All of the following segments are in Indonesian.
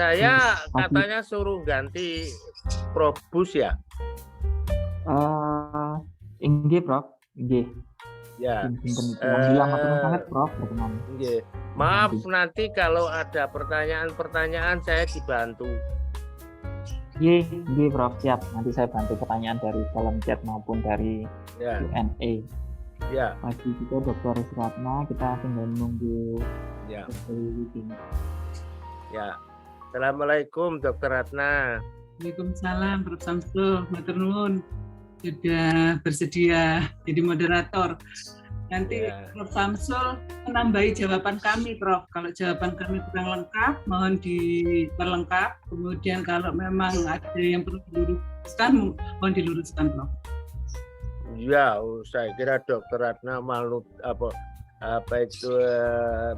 Saya katanya suruh ganti Probus ya? Inggih, Prof. Inggih. Ya. Alhamdulillah, matur sangat, Prof. Berkenan. Maaf nanti kalau ada pertanyaan-pertanyaan saya dibantu. Iya, Prof. Siap. Nanti saya bantu pertanyaan dari kolom chat maupun dari Q&A. Ya. Pagi kita Dr. Suratna, kita tinggal menunggu. Ya. Ya. Assalamualaikum Dr. Ratna. Waalaikumsalam, Prof. Samsul. Matur nuwun sudah bersedia jadi moderator. Nanti Prof. Samsul menambahi jawaban kami, Prof. Kalau jawaban kami kurang lengkap, mohon diperlengkap. Kemudian kalau memang ada yang perlu diluruskan, mohon diluruskan, Prof. Ya, saya kira Dr. Ratna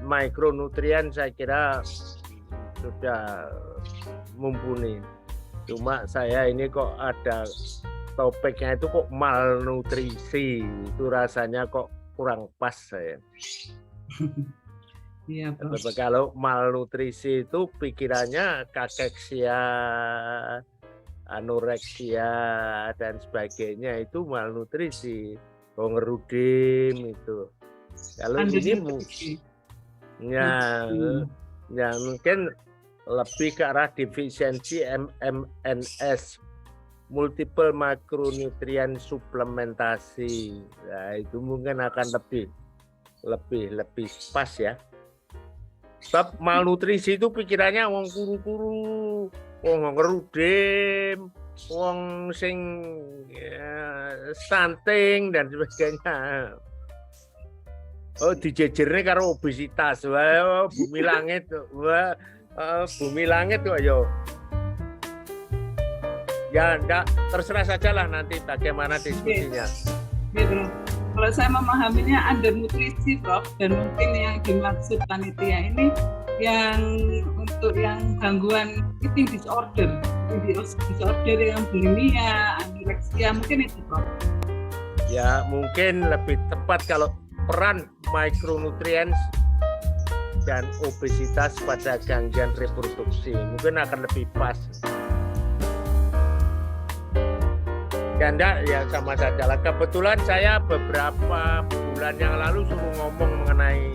mikronutrien saya kira sudah mumpuni. Cuma saya ini kok ada topiknya itu kok malnutrisi, itu rasanya kok kurang pas saya. Iya, Prof. Kalau malnutrisi itu pikirannya kakeksia, anoreksia dan sebagainya, itu malnutrisi. Ngerudim itu. Kalau ini ya mungkin lebih ke arah defisiensi MMNS, multiple makronutrien suplementasi. Nah, itu mungkin akan lebih pas ya. Sebab malnutrisi itu pikirannya wong kuru-kuru, wong ngerudim, wong sing stunting dan sebagainya. Oh, dijejernya karo obesitas. Wah, bumi langit. Wah, bumi langit kok yo. Ya, enggak, terserah saja lah nanti bagaimana diskusinya. Oke, Prof. Kalau saya memahaminya undernutrisi, Prof, dan mungkin yang dimaksud panitia ini yang untuk yang gangguan eating disorder yang bulimia, anoreksia, mungkin itu, Prof. Ya, mungkin lebih tepat kalau peran mikronutrien dan obesitas pada gangguan reproduksi mungkin akan lebih pas. Enggak, ya sama saja lah. Kebetulan saya beberapa bulan yang lalu suruh ngomong mengenai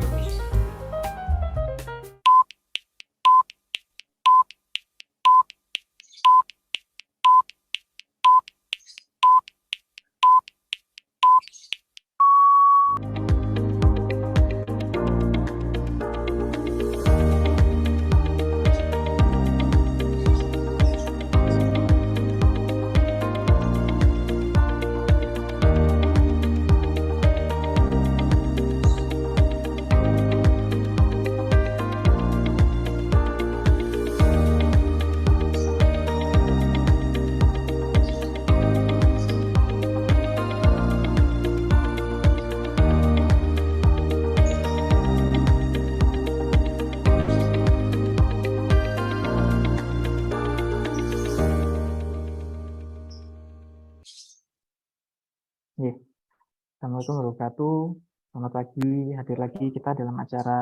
Assalamualaikum warahmatullahi wabarakatuh. Selamat pagi, hadir lagi kita dalam acara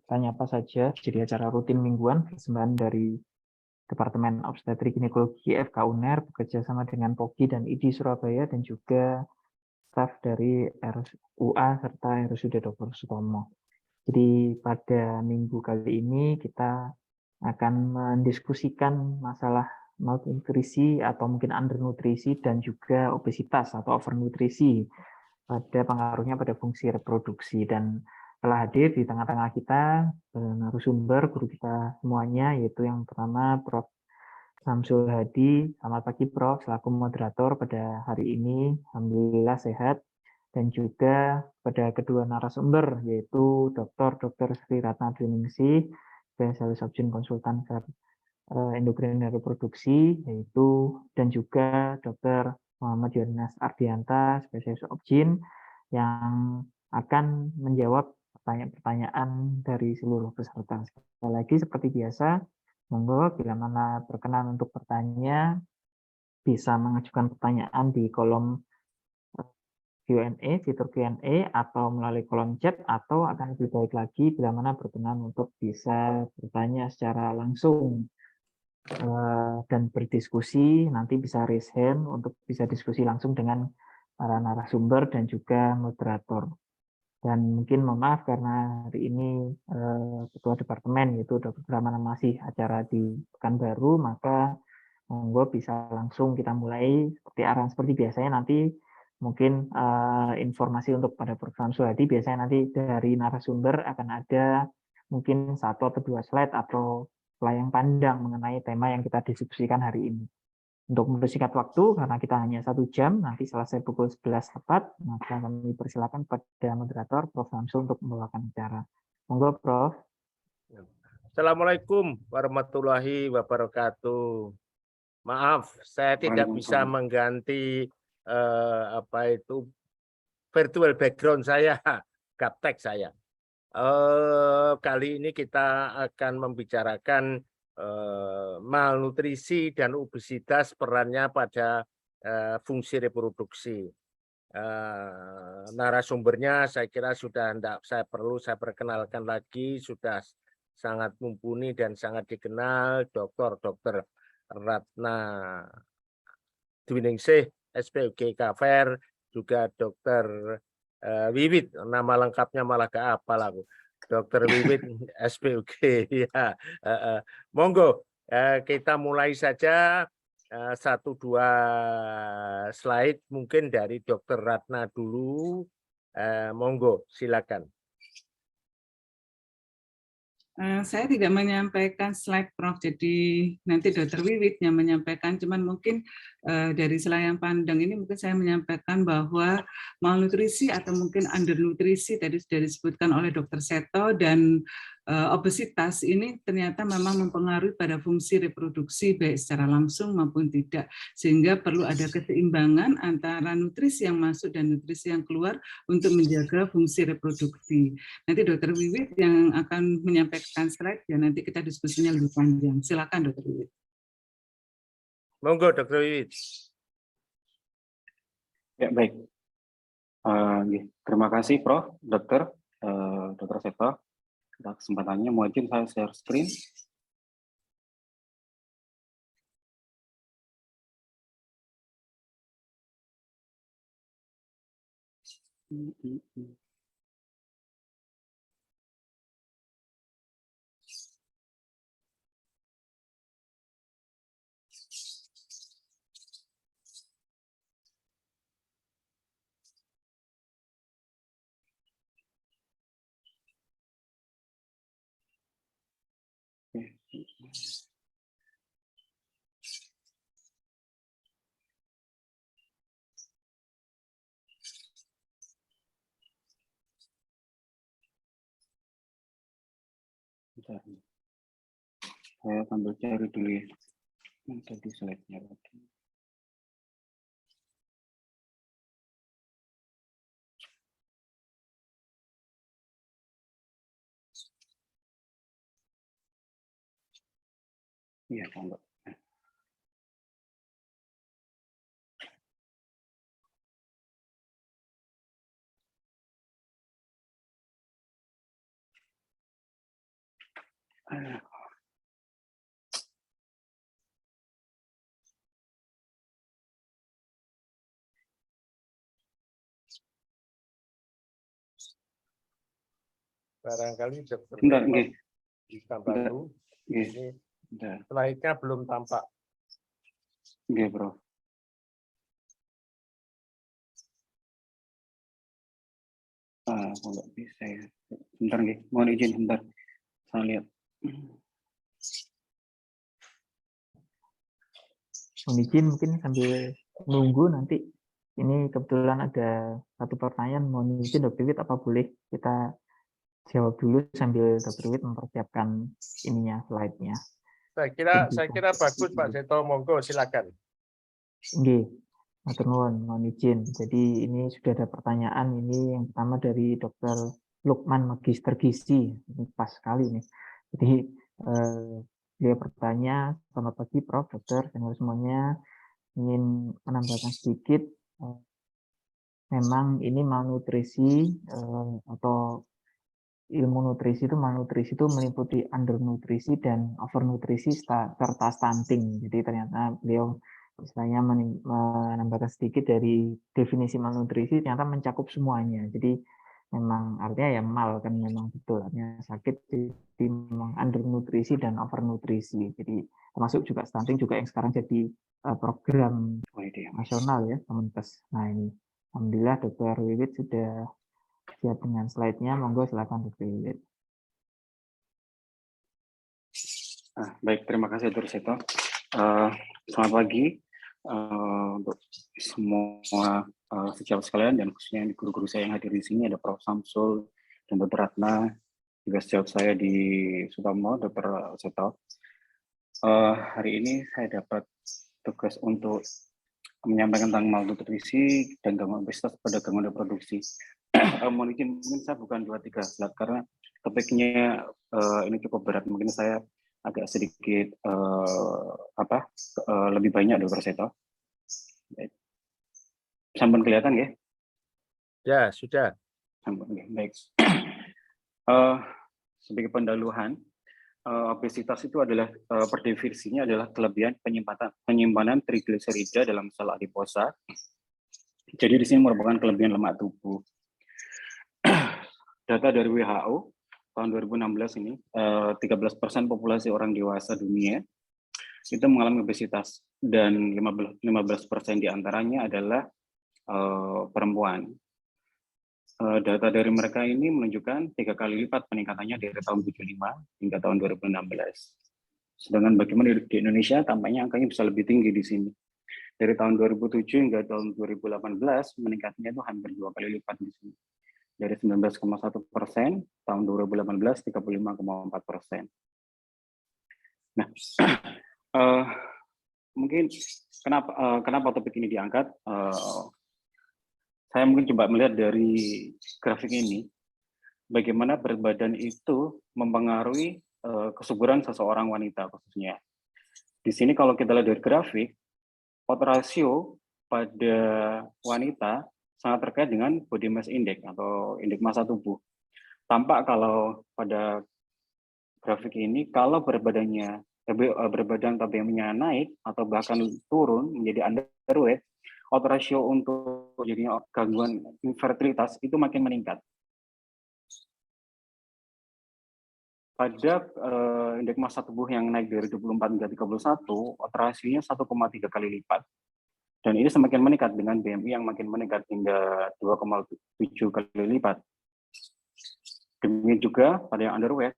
Tanya Apa Saja, jadi acara rutin mingguan persembahan dari Departemen Obstetrik Ginekologi FK UNER bekerja sama dengan POGI dan ID Surabaya dan juga staf dari RSUA serta RSUD Dr. Sutomo. Jadi pada minggu kali ini kita akan mendiskusikan masalah malnutrisi atau mungkin undernutrisi dan juga obesitas atau overnutrisi pada pengaruhnya pada fungsi reproduksi. Dan telah hadir di tengah-tengah kita narasumber guru kita semuanya, yaitu yang pertama Prof. Samsul Hadi. Selamat pagi Prof, selaku moderator pada hari ini. Alhamdulillah sehat. Dan juga pada kedua narasumber, yaitu Dr. Sri Ratna Triningsih, spesialis objin konsultan endokrin dan reproduksi, yaitu dan juga Dr. Muhammad Yonas Ardianta, spesialis objin, yang akan menjawab pertanyaan-pertanyaan dari seluruh peserta. Sekali lagi seperti biasa, monggo bila mana berkenan untuk bertanya, bisa mengajukan pertanyaan di kolom Q&A, fitur Q&A, atau melalui kolom chat, atau akan lebih baik lagi bila mana berkenan untuk bisa bertanya secara langsung dan berdiskusi, nanti bisa raise hand untuk bisa diskusi langsung dengan para narasumber dan juga moderator. Dan mungkin mohon maaf karena hari ini Ketua Departemen yaitu Dr. Brahmana masih acara di Pekanbaru, maka monggo bisa langsung kita mulai seperti arahan seperti biasanya nanti mungkin informasi untuk pada program Suhadi biasanya nanti dari narasumber akan ada mungkin 1 atau 2 slide atau layang pandang mengenai tema yang kita diskusikan hari ini. Untuk mempersingkat waktu, karena kita hanya 1 jam, nanti selesai pukul 11 tepat, maka kami persilakan pada moderator, Prof. Samsul, untuk membawakan acara. Monggo, Prof. Assalamualaikum warahmatullahi wabarakatuh. Maaf, saya tidak bisa mengganti virtual background saya, gaptek saya. Kali ini kita akan membicarakan malnutrisi dan obesitas perannya pada fungsi reproduksi. Narasumbernya saya kira sudah tidak saya perkenalkan lagi, sudah sangat mumpuni dan sangat dikenal, Dr. Ratna Dwiningsih, SPOG Kaver, juga Dr. Wiwit, nama lengkapnya malah gak hafal aku. Dr. Wiwit SPOG ya. Monggo kita mulai saja 1-2 slide mungkin dari Dr. Ratna dulu. Monggo silakan. Saya tidak menyampaikan slide, Prof. Jadi nanti Dr. Wiwit yang menyampaikan, cuman mungkin dari selayang pandang ini mungkin saya menyampaikan bahwa malnutrisi atau mungkin undernutrisi tadi sudah disebutkan oleh Dr. Seto, dan obesitas ini ternyata memang mempengaruhi pada fungsi reproduksi baik secara langsung maupun tidak, sehingga perlu ada keseimbangan antara nutrisi yang masuk dan nutrisi yang keluar untuk menjaga fungsi reproduksi. Nanti Dr. Wiwit yang akan menyampaikan slide dan nanti kita diskusinya lebih panjang. Silakan Dr. Wiwit. Monggo Dr. Wiwit. Ya, baik. Terima kasih Prof. Dr. Seto atas kesempatannya. Mau izin saya share screen. Bentar. Saya sambil cari dulu ya. Tadi slide-nya lagi. Iya, enggak. Barangkali Dr. Bentar, nggih. Tambah dulu. Ini slide-nya belum tampak. Nggih, Bro. Enggak bisa ya. Bentar nggih. Mohon izin bentar. Saya lihat. Mohon izin mungkin sambil nunggu nanti. Ini kebetulan ada satu pertanyaan, mohon izin Dr. Wiwit, apa boleh kita jawab dulu sambil Dr. Wiwit mempersiapkan ininya, slide-nya. Saya kira bagus Pak Seto, monggo silakan. Nggih, matur nuwun, mohon izin. Jadi ini sudah ada pertanyaan, ini yang pertama dari Dr. Lukman Magister Gizi, ini pas sekali nih. Jadi dia bertanya, selamat pagi Prof, Dokter, dan semuanya, ingin menambahkan sedikit, memang ini malnutrisi atau ilmu nutrisi itu malnutrisi itu meliputi undernutrisi dan overnutrisi serta stunting. Jadi ternyata beliau istilahnya menambahkan sedikit dari definisi malnutrisi ternyata mencakup semuanya. Jadi memang artinya ya mal kan memang betul artinya sakit, jadi memang undernutrisi dan overnutrisi. Jadi termasuk juga stunting juga yang sekarang jadi program nasional ya Kemenkes. Nah ini alhamdulillah Dr. Wiwit sudah siap dengan slide-nya, monggo silakan Dr. Wiwit. Baik, terima kasih Dr. Seto. Selamat pagi untuk semua sejawat sekalian dan khususnya guru-guru saya yang hadir di sini, ada Prof. Samsul dan Dr. Ratna, juga sejawat saya di Sutomo, Dr. Seto. Hari ini saya dapat tugas untuk menyampaikan tentang malnutrisi dan gangguan obesitas pada gangguan reproduksi. Mungkin saya bukan 2-3 slide karena topiknya ini cukup berat. Mungkin saya agak sedikit lebih banyak Dr. Seto. Sampun kelihatan ya? Ya, sudah. Sampun, baik. Sebagai pendahuluan, obesitas itu adalah per definisinya adalah kelebihan penyimpanan trigliserida dalam sel adiposa. Jadi di sini merupakan kelebihan lemak tubuh. Data dari WHO tahun 2016 ini 13% populasi orang dewasa dunia itu mengalami obesitas dan 15% diantaranya adalah perempuan. Data dari mereka ini menunjukkan 3 kali lipat peningkatannya dari tahun 75 hingga tahun 2016. Sedangkan bagaimana di Indonesia tampaknya angkanya bisa lebih tinggi di sini. Dari tahun 2007 hingga tahun 2018 meningkatnya itu hampir 2 kali lipat di sini. Dari 19,1% tahun 2018 35,4%. Nah, mungkin kenapa topik ini diangkat? Saya mungkin coba melihat dari grafik ini, bagaimana berat badan itu mempengaruhi kesuburan seseorang wanita khususnya. Di sini kalau kita lihat dari grafik, pot rasio pada wanita sangat terkait dengan body mass index atau indeks massa tubuh. Tampak kalau pada grafik ini, kalau berat badan BMI-nya naik atau bahkan turun menjadi underweight, pot rasio untuk jadinya gangguan infertilitas itu makin meningkat. Pada indeks massa tubuh yang naik dari 24 hingga 31, pot rasionya 1,3 kali lipat. Dan ini semakin meningkat dengan BMI yang makin meningkat hingga 2,7 kali lipat. Demikian juga pada yang underweight,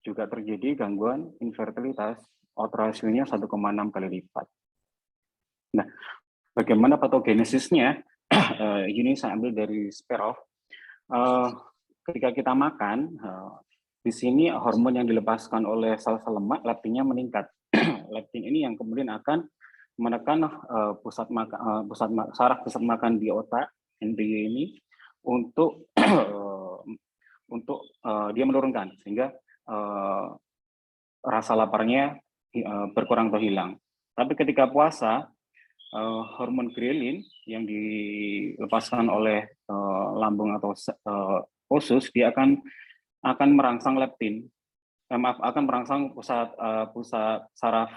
juga terjadi gangguan infertilitas, pot rasionya 1,6 kali lipat. Nah, bagaimana patogenesisnya? Ini saya ambil dari Sperov. Ketika kita makan, di sini hormon yang dilepaskan oleh sel-sel lemak, leptinnya meningkat. Leptin ini yang kemudian akan menekan saraf pusat makan di otak NPY ini untuk dia menurunkan sehingga rasa laparnya berkurang atau hilang. Tapi ketika puasa, hormon ghrelin yang dilepaskan oleh lambung atau usus, dia akan merangsang leptin, akan merangsang pusat saraf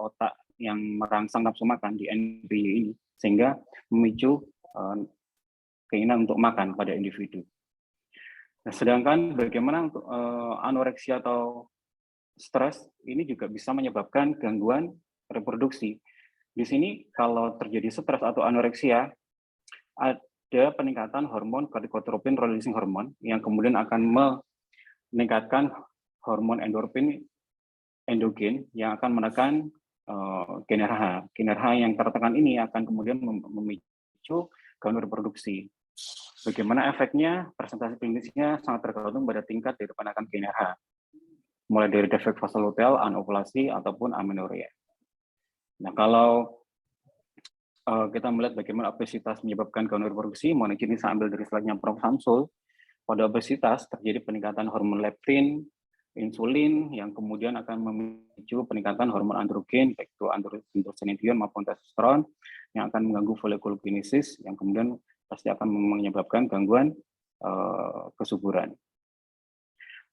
otak yang merangsang nafsu makan di NPY ini, sehingga memicu keinginan untuk makan pada individu. Nah, sedangkan bagaimana untuk anoreksia atau stres ini juga bisa menyebabkan gangguan reproduksi. Di sini kalau terjadi stres atau anoreksia, ada peningkatan hormon kortikotropin releasing hormone yang kemudian akan meningkatkan hormon endorfin endogen yang akan menekan gen RH. Gen RH yang tertekan ini akan kemudian memicu gangguan reproduksi. Bagaimana efeknya? Presentasi klinisnya sangat tergantung pada tingkat dari penekan gen RH, mulai dari defek fase luteal, anovulasi, ataupun amenorrhea. Nah, kalau kita melihat bagaimana obesitas menyebabkan gangguan reproduksi, mohon izin saya ambil dari slide-nya Prof. Samsul. Pada obesitas terjadi peningkatan hormon leptin, insulin yang kemudian akan memicu peningkatan hormon androgen, baik itu androstenedion maupun testosteron, yang akan mengganggu folikulogenesis, yang kemudian pasti akan menyebabkan gangguan kesuburan.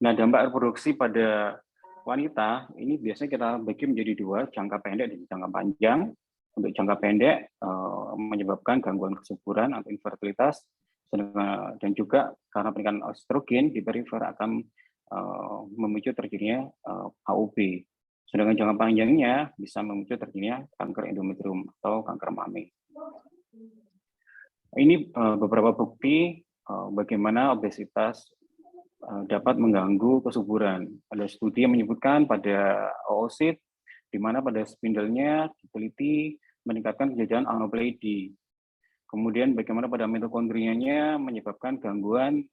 Nah, dampak reproduksi pada wanita ini biasanya kita bagi menjadi dua, jangka pendek dan jangka panjang. Untuk jangka pendek menyebabkan gangguan kesuburan atau infertilitas, dan juga karena peningkatan estrogen di perifer akan memicu terjadinya HUB. Sedangkan jangka panjangnya bisa memicu terjadinya kanker endometrium atau kanker mami. Ini beberapa bukti bagaimana obesitas dapat mengganggu kesuburan. Ada studi yang menyebutkan pada oosit, di mana pada spindlenya diteliti meningkatkan kejadian aneuploidy. Kemudian bagaimana pada mitokondrianya menyebabkan gangguan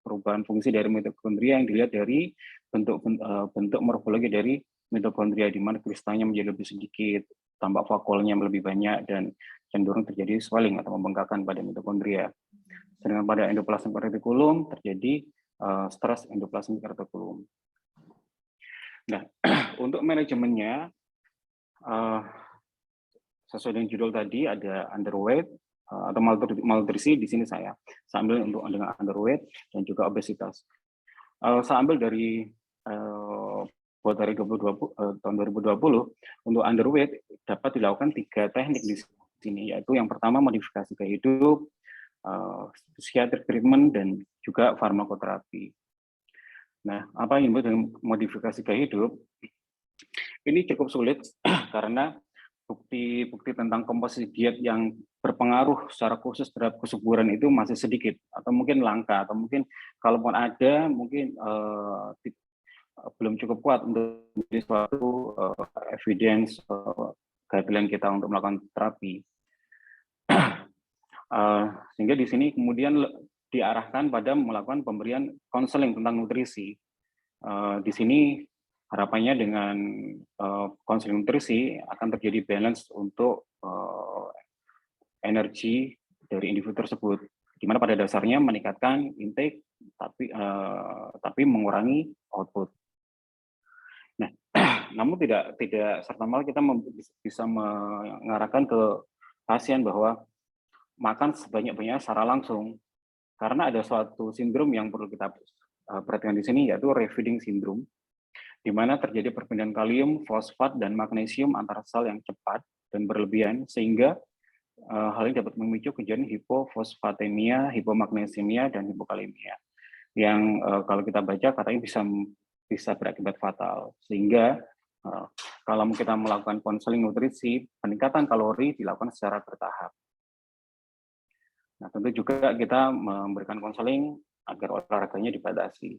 perubahan fungsi dari mitokondria yang dilihat dari bentuk morfologi dari mitokondria, di mana kristalnya menjadi lebih sedikit, tampak vakuolnya lebih banyak, dan cenderung terjadi swelling atau membengkakan pada mitokondria. Sedangkan pada endoplasmik retikulum terjadi stres endoplasmik retikulum. Nah, untuk manajemennya, sesuai dengan judul tadi ada underweight atau malnutrisi. Di sini saya ambil untuk dengan underweight dan juga obesitas. Saya ambil dari buat dari tahun 2020 untuk underweight dapat dilakukan 3 teknik di sini, yaitu yang pertama modifikasi gaya hidup, psikiatrik treatment, dan juga farmakoterapi. Nah, apa yang disebut dengan modifikasi gaya hidup? Ini cukup sulit karena bukti-bukti tentang komposisi diet yang berpengaruh secara khusus terhadap kesuburan itu masih sedikit, atau mungkin langka, atau mungkin kalaupun ada mungkin belum cukup kuat untuk menjadi suatu evidence guideline kita untuk melakukan terapi. Sehingga di sini kemudian diarahkan pada melakukan pemberian konseling tentang nutrisi. Di sini harapannya dengan konseling nutrisi akan terjadi balance untuk energi dari individu tersebut, di mana pada dasarnya meningkatkan intake tapi mengurangi output. Nah, namun tidak serta-merta kita bisa mengarahkan ke pasien bahwa makan sebanyak-banyaknya secara langsung, karena ada suatu sindrom yang perlu kita perhatikan di sini, yaitu refeeding syndrome, di mana terjadi perpindahan kalium, fosfat, dan magnesium antara sel yang cepat dan berlebihan, sehingga hal ini dapat memicu kejadian hipofosfatemia, hipomagnesemia, dan hipokalemia, yang kalau kita baca katanya bisa berakibat fatal. Sehingga kalau kita melakukan konseling nutrisi, peningkatan kalori dilakukan secara bertahap. Nah, tentu juga kita memberikan konseling agar olahraganya dibatasi.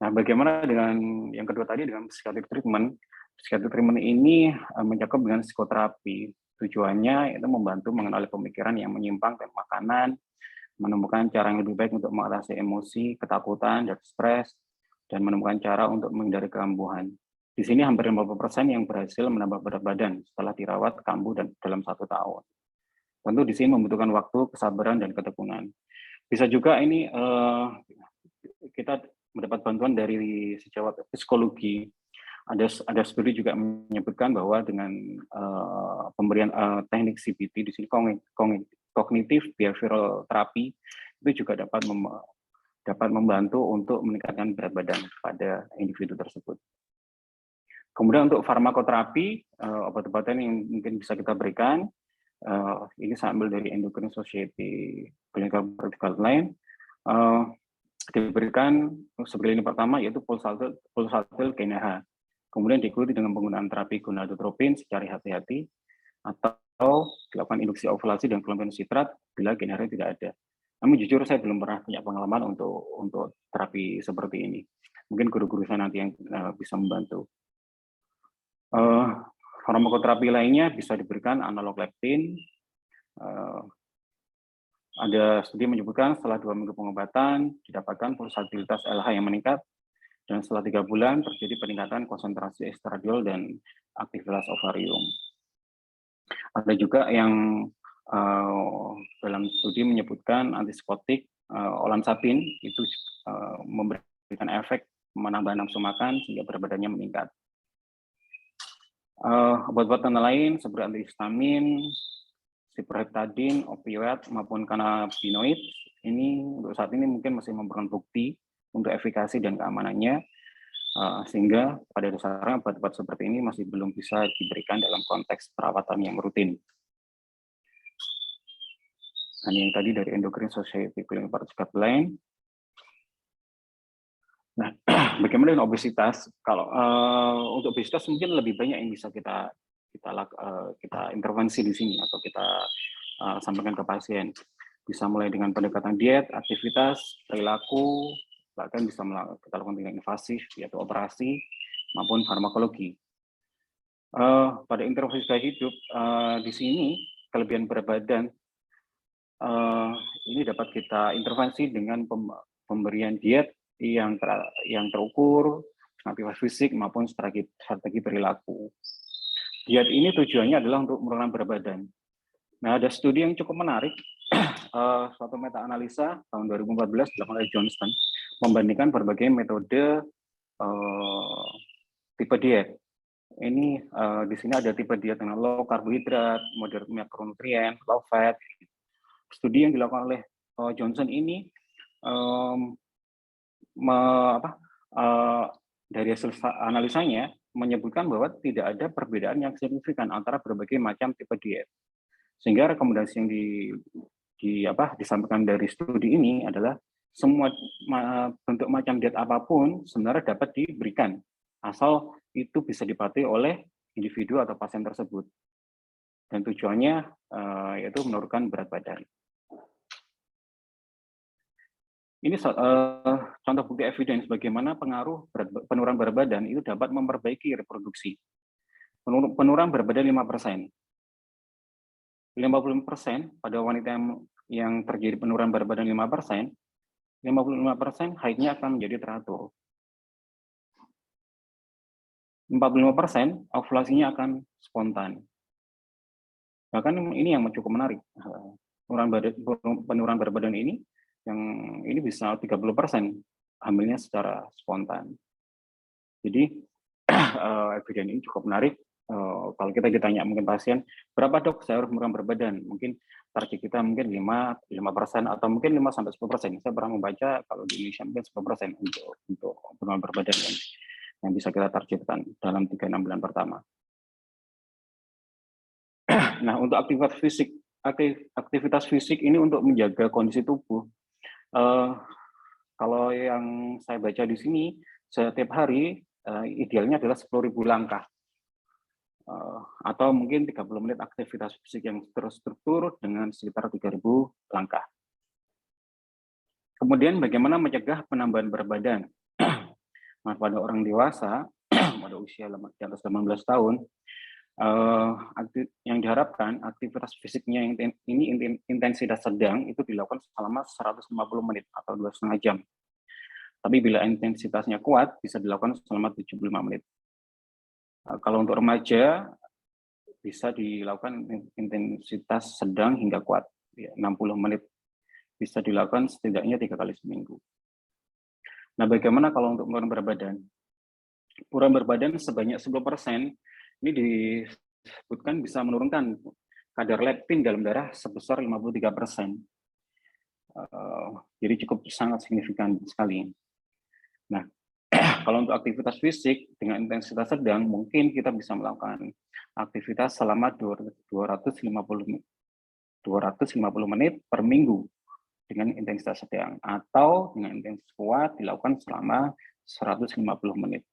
Nah, bagaimana dengan yang kedua tadi, dengan psikiatrik treatment? Psikiatrik treatment ini mencakup dengan psikoterapi. Tujuannya itu membantu mengenali pemikiran yang menyimpang tentang makanan, menemukan cara yang lebih baik untuk mengatasi emosi, ketakutan, dan stres, dan menemukan cara untuk menghindari kambuhan. Di sini hampir 50% yang berhasil menambah berat badan setelah dirawat kambuh dalam 1 tahun. Tentu di sini membutuhkan waktu, kesabaran, dan ketekunan. Bisa juga ini kita mendapat bantuan dari sejawat psikologi. Ada studi juga menyebutkan bahwa dengan pemberian teknik CBT di sini, cognitive behavioral therapy, itu juga dapat membantu untuk meningkatkan berat badan pada individu tersebut. Kemudian untuk farmakoterapi, obat-obatan yang mungkin bisa kita berikan, ini saya ambil dari Endocrine Society Clinical Practical Guideline, diberikan sebagai lini pertama yaitu pulsatil GnH. Kemudian diikuti dengan penggunaan terapi gonadotropin secara hati-hati, atau dilakukan induksi ovulasi dan klompin sitrat bila GnRH tidak ada. Namun jujur saya belum pernah punya pengalaman untuk terapi seperti ini. Mungkin guru-guru saya nanti yang bisa membantu. Farmakoterapi lainnya bisa diberikan analog leptin. Ada studi menyebutkan setelah 2 minggu pengobatan didapatkan pulsatilitas LH yang meningkat, dan setelah 3 bulan terjadi peningkatan konsentrasi estradiol dan aktivitas ovarium. Ada juga yang dalam studi menyebutkan antipsikotik olanzapin itu memberikan efek menambah nafsu makan sehingga berat badannya meningkat. Obat-obatan lain seperti antihistamin Ciprofloxacin, opioid maupun cannabinoid ini untuk saat ini mungkin masih memerlukan bukti untuk efikasi dan keamanannya, sehingga pada dasarnya obat-obat seperti ini masih belum bisa diberikan dalam konteks perawatan yang rutin. Dan yang tadi dari Endocrine Society Clinical Practice Guideline. Nah, bagaimana dengan obesitas? Kalau untuk obesitas mungkin lebih banyak yang bisa kita intervensi di sini atau kita sampaikan ke pasien. Bisa mulai dengan pendekatan diet, aktivitas, perilaku, bahkan bisa kita lakukan dengan invasif yaitu operasi maupun farmakologi. Pada intervensi gaya hidup di sini kelebihan berat badan ini dapat kita intervensi dengan pemberian diet yang terukur, aktivitas fisik maupun strategi perilaku. Diet ini tujuannya adalah untuk menurunkan berat badan. Nah, ada studi yang cukup menarik, suatu meta-analisa tahun 2014 dilakukan oleh Johnston, membandingkan berbagai metode tipe diet. Ini di sini ada tipe diet dengan low karbohidrat, moderate makronutrien, low fat. Studi yang dilakukan oleh Johnson ini dari hasil analisanya menyebutkan bahwa tidak ada perbedaan yang signifikan antara berbagai macam tipe diet. Sehingga rekomendasi yang disampaikan dari studi ini adalah semua bentuk macam diet apapun sebenarnya dapat diberikan, asal itu bisa dipatuhi oleh individu atau pasien tersebut. Dan tujuannya yaitu menurunkan berat badan. Ini contoh bukti evidence bagaimana pengaruh penurunan berat badan itu dapat memperbaiki reproduksi. Penurunan berat badan 5%. 55% pada wanita yang terjadi penurunan berat badan 5%, 55% haidnya akan menjadi teratur. 45% ovulasinya akan spontan. Bahkan ini yang cukup menarik. Penurunan berat badan ini bisa 30% hamilnya secara spontan. Jadi evidence ini cukup menarik. Kalau kita ditanya mungkin pasien, berapa dok saya harus menurunkan berat badan? Mungkin target kita mungkin 5% atau mungkin 5-10%. Saya pernah membaca kalau di Indonesia mungkin 10% untuk penurunan berat badan yang bisa kita targetkan dalam 3-6 bulan pertama. Nah, untuk aktivitas fisik ini untuk menjaga kondisi tubuh. Kalau yang saya baca di sini, setiap hari idealnya adalah 10.000 langkah. Atau mungkin 30 menit aktivitas fisik yang terstruktur dengan sekitar 3.000 langkah. Kemudian bagaimana mencegah penambahan berat badan? Nah, pada orang dewasa, pada usia di atas 18 tahun, yang diharapkan aktivitas fisiknya ini intensitas sedang itu dilakukan selama 150 menit atau 2,5 jam. Tapi bila intensitasnya kuat, bisa dilakukan selama 75 menit. Kalau untuk remaja, bisa dilakukan intensitas sedang hingga kuat, 60 menit. Bisa dilakukan setidaknya 3 kali seminggu. Nah, bagaimana kalau untuk menurunkan berat badan? Penurunan berat badan sebanyak 10% ini disebutkan bisa menurunkan kadar leptin dalam darah sebesar 53%. Jadi cukup sangat signifikan sekali. Nah, kalau untuk aktivitas fisik dengan intensitas sedang, mungkin kita bisa melakukan aktivitas selama 250 menit per minggu dengan intensitas sedang, atau dengan intensitas kuat dilakukan selama 150 menit.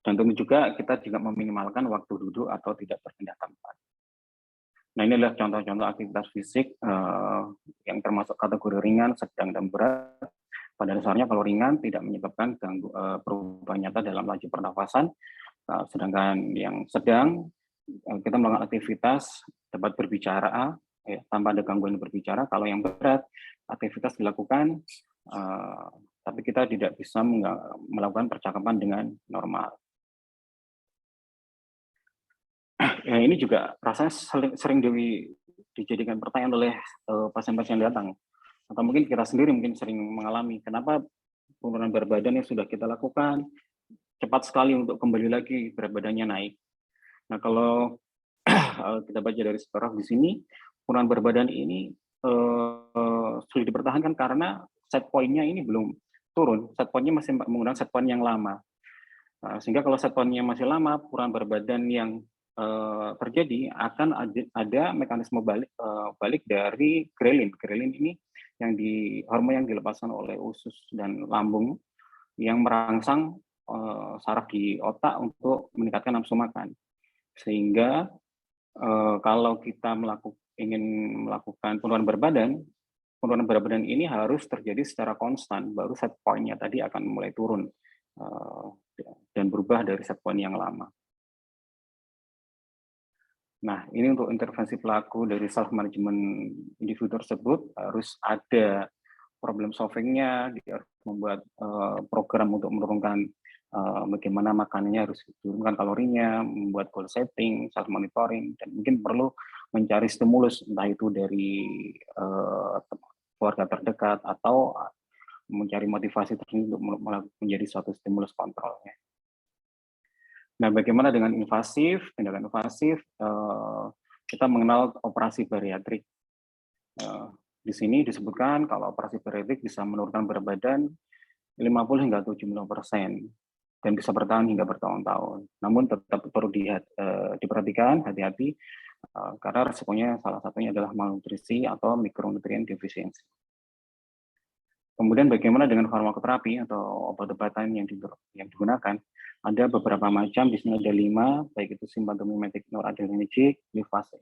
Dan tentu juga kita juga meminimalkan waktu duduk atau tidak berpindah tempat. Nah, ini adalah contoh-contoh aktivitas fisik yang termasuk kategori ringan, sedang, dan berat. Pada dasarnya kalau ringan tidak menyebabkan perubahan nyata dalam laju pernafasan, sedangkan yang sedang kita melakukan aktivitas dapat berbicara tanpa ada gangguan berbicara. Kalau yang berat aktivitas dilakukan tapi kita tidak bisa melakukan percakapan dengan normal. Ya, ini juga rasanya sering dijadikan pertanyaan oleh pasien-pasien datang, atau mungkin kita sendiri mungkin sering mengalami, kenapa penurunan berat badan yang sudah kita lakukan cepat sekali untuk kembali lagi berat badannya naik. Nah, kalau kita baca dari paragraf di sini, penurunan berat badan ini sulit dipertahankan karena set point-nya ini belum turun. Set point-nya masih menggunakan set point yang lama. Sehingga kalau set point-nya masih lama, penurunan berat badan yang terjadi akan ada mekanisme balik dari grelin. Grelin ini hormon yang dilepaskan oleh usus dan lambung yang merangsang saraf di otak untuk meningkatkan nafsu makan. Sehingga kalau kita ingin melakukan penurunan berat badan ini harus terjadi secara konstan, baru set point-nya tadi akan mulai turun dan berubah dari set point yang lama. Nah, ini untuk intervensi pelaku dari self management individu tersebut harus ada problem solving-nya, dia harus membuat program untuk menurunkan bagaimana makanannya, harus diturunkan kalorinya, membuat goal setting, self monitoring, dan mungkin perlu mencari stimulus, entah itu dari keluarga terdekat atau mencari motivasi tertentu untuk menjadi suatu stimulus kontrolnya. Nah, bagaimana dengan tindakan invasif? Kita mengenal operasi bariatrik. Di sini disebutkan kalau operasi bariatrik bisa menurunkan berat badan 50 hingga 75% dan bisa bertahan hingga bertahun-tahun. Namun tetap perlu diperhatikan, hati-hati, karena resikonya salah satunya adalah malnutrisi atau mikronutrien defisiensi. Kemudian bagaimana dengan farmakoterapi atau obat-obatan yang digunakan? Ada beberapa macam, di sini ada 5, baik itu sympathomimetic noradrenergic, lipase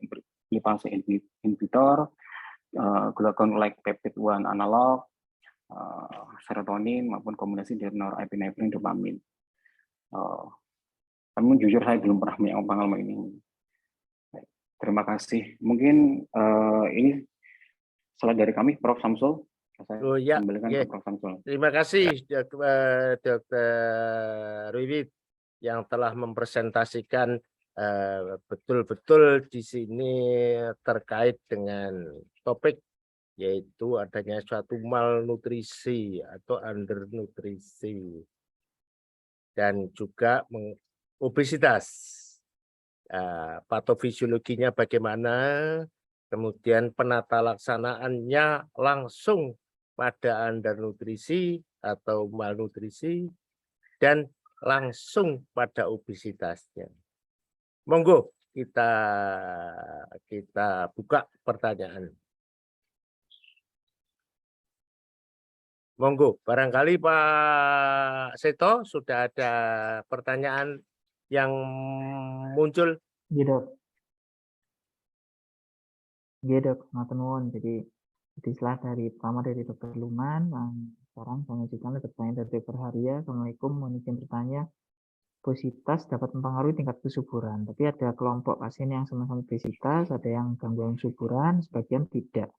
inhibitor, glucagon-like peptide 1 analog, serotonin maupun kombinasi dari norepinefrin, dopamin. Namun jujur saya belum pernah punya pengalaman ini. Terima kasih. Mungkin ini slide dari kami, Prof. Samsul. Saya kembalikan ke Prof. Samsul. Terima kasih Dr. Wiwit yang telah mempresentasikan betul-betul di sini terkait dengan topik yaitu adanya suatu malnutrisi atau undernutrisi dan juga obesitas. Patofisiologinya bagaimana, kemudian penata laksanaannya langsung pada undernutrisi atau malnutrisi dan langsung pada obesitasnya. Monggo kita buka pertanyaan. Monggo, barangkali Pak Seto sudah ada pertanyaan yang muncul. Iya, Dok. Iya, Dok. Matur nuwun. Jadi setelah pertama dari Dr. Luman, sekarang saya lanjutkan pertanyaan dari Dr. Haria. Assalamualaikum, mohon izin bertanya. Obesitas dapat mempengaruhi tingkat kesuburan, tapi ada kelompok pasien yang sama-sama obesitas, ada yang gangguan kesuburan, sebagian tidak.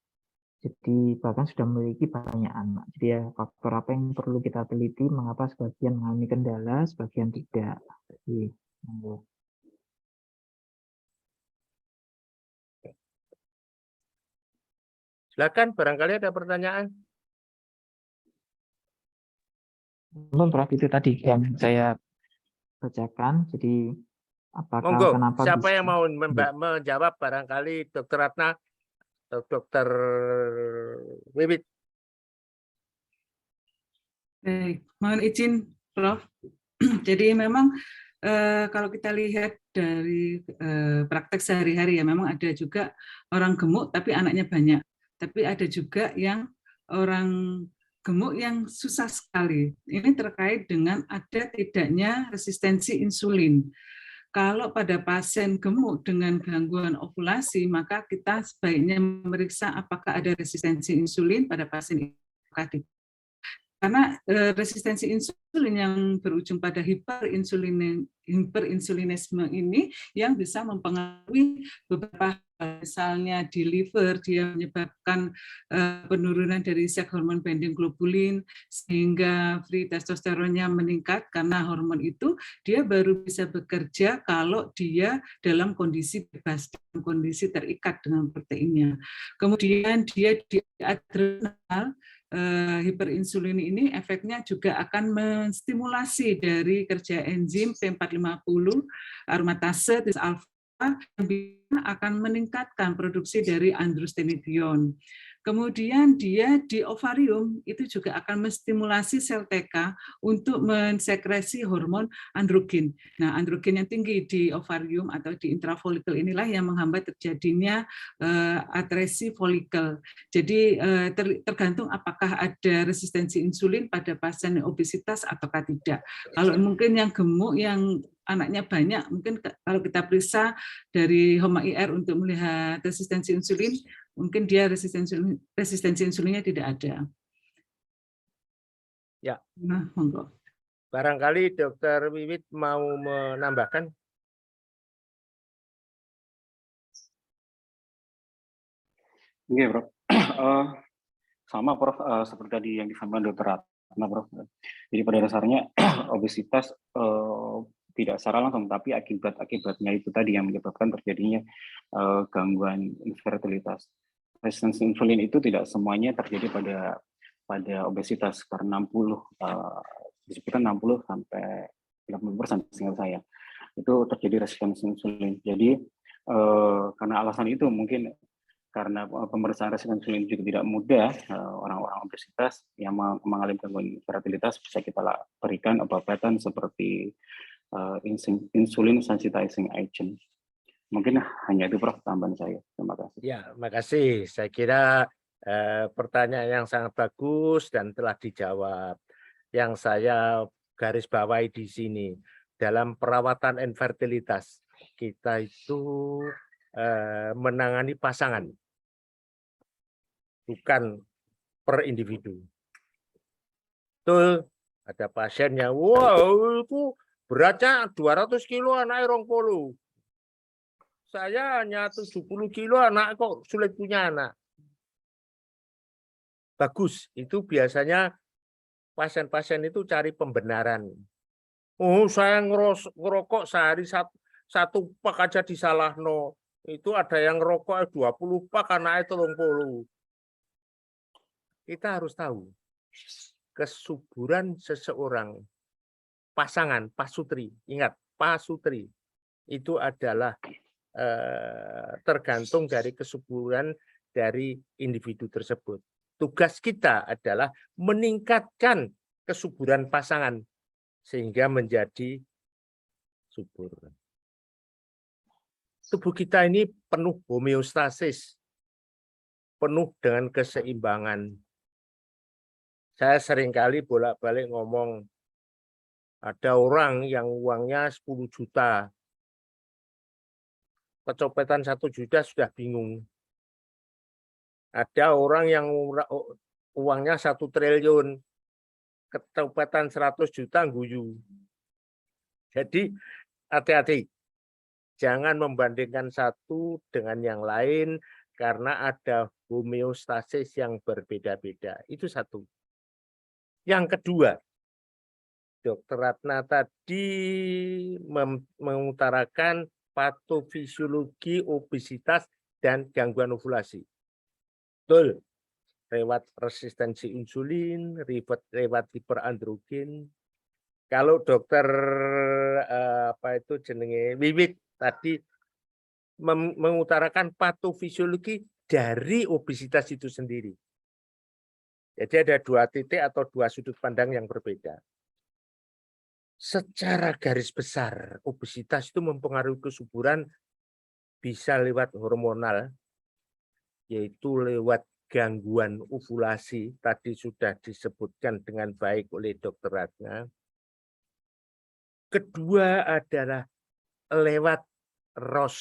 Jadi bahkan sudah memiliki banyak anak. Jadi ya faktor apa yang perlu kita teliti, mengapa sebagian mengalami kendala, sebagian tidak. Jadi, Silakan, barangkali ada pertanyaan. Prof, itu tadi yang saya bacakan. Jadi apakah Monggo, kenapa siapa bisa, yang mau menjawab, barangkali Dr. Ratna atau Dr. Wiwit. Baik, mohon izin Prof. Jadi memang kalau kita lihat dari praktek sehari-hari ya, memang ada juga orang gemuk tapi anaknya banyak. Tapi ada juga yang orang gemuk yang susah sekali. Ini terkait dengan ada tidaknya resistensi insulin. Kalau pada pasien gemuk dengan gangguan ovulasi, maka kita sebaiknya memeriksa apakah ada resistensi insulin pada pasien itu. Karena resistensi insulin yang berujung pada hiperinsulinisme ini yang bisa mempengaruhi beberapa, misalnya di liver, dia menyebabkan penurunan dari seks hormon binding globulin, sehingga free testosteronnya meningkat, karena hormon itu dia baru bisa bekerja kalau dia dalam kondisi bebas, dalam kondisi terikat dengan proteinnya. Kemudian dia di adrenal, hiperinsulin ini efeknya juga akan menstimulasi dari kerja enzim P450 aromatase alfa yang akan meningkatkan produksi dari androstenedion. Kemudian dia di ovarium itu juga akan menstimulasi sel TK untuk mensekresi hormon androgen. Nah, androgen yang tinggi di ovarium atau di intrafolikel inilah yang menghambat terjadinya atresi folikel. Jadi tergantung apakah ada resistensi insulin pada pasien obesitas ataukah tidak. Kalau mungkin yang gemuk, yang anaknya banyak, mungkin kalau kita periksa dari HOMA IR untuk melihat resistensi insulin, mungkin dia resistensi insulinnya tidak ada. Ya. Nah, monggo. Barangkali Dokter Wiwit mau menambahkan. Oke, Prof. Sama, Prof, seperti tadi yang disampaikan Dr. Ratna, Prof. Jadi pada dasarnya obesitas tidak secara langsung, tapi akibatnya itu tadi yang menyebabkan terjadinya gangguan infertilitas. Resistensi insulin itu tidak semuanya terjadi pada obesitas, karena disebutkan 60 sampai 80% seingat saya itu terjadi resistensi insulin. Jadi karena alasan itu mungkin karena pemeriksaan resistensi insulin juga tidak mudah, orang-orang obesitas yang mengalami gangguan infertilitas bisa kita berikan obat-obatan seperti insulin sensitizing agent. Mungkin hanya itu, Prof, tambahan saya. Terima kasih. Ya, makasih. Saya kira pertanyaan yang sangat bagus dan telah dijawab. Yang saya garis bawahi di sini, dalam perawatan infertilitas, kita itu menangani pasangan, bukan per individu. Betul, ada pasiennya, wow, itu beratnya 200 kilo, anak 20. Saya hanya 70 kilo, anak kok sulit punya anak. Bagus, itu biasanya pasien-pasien itu cari pembenaran. Oh, saya ngerokok sehari satu pak aja disalahno. Itu ada yang ngerokok 20 pak, anaknya 30. Kita harus tahu kesuburan seseorang, pasangan, pasutri, ingat, pasutri, itu adalah tergantung dari kesuburan dari individu tersebut. Tugas kita adalah meningkatkan kesuburan pasangan sehingga menjadi subur. Tubuh kita ini penuh homeostasis, penuh dengan keseimbangan. Saya seringkali bolak-balik ngomong, ada orang yang uangnya 10 juta, kecopetan 1 juta sudah bingung. Ada orang yang uangnya 1 triliun, kecopetan 100 juta guyu. Jadi hati-hati, jangan membandingkan satu dengan yang lain karena ada homeostasis yang berbeda-beda. Itu satu. Yang kedua, Dr. Ratna tadi mengutarakan patofisiologi obesitas dan gangguan ovulasi. Betul, lewat resistensi insulin, lewat hiperandrogen. Kalau dokter Wiwit tadi mengutarakan patofisiologi dari obesitas itu sendiri. Jadi ada 2 titik atau 2 sudut pandang yang berbeda. Secara garis besar, obesitas itu mempengaruhi kesuburan bisa lewat hormonal, yaitu lewat gangguan ovulasi, tadi sudah disebutkan dengan baik oleh Dr. Ratna. Kedua adalah lewat ROS.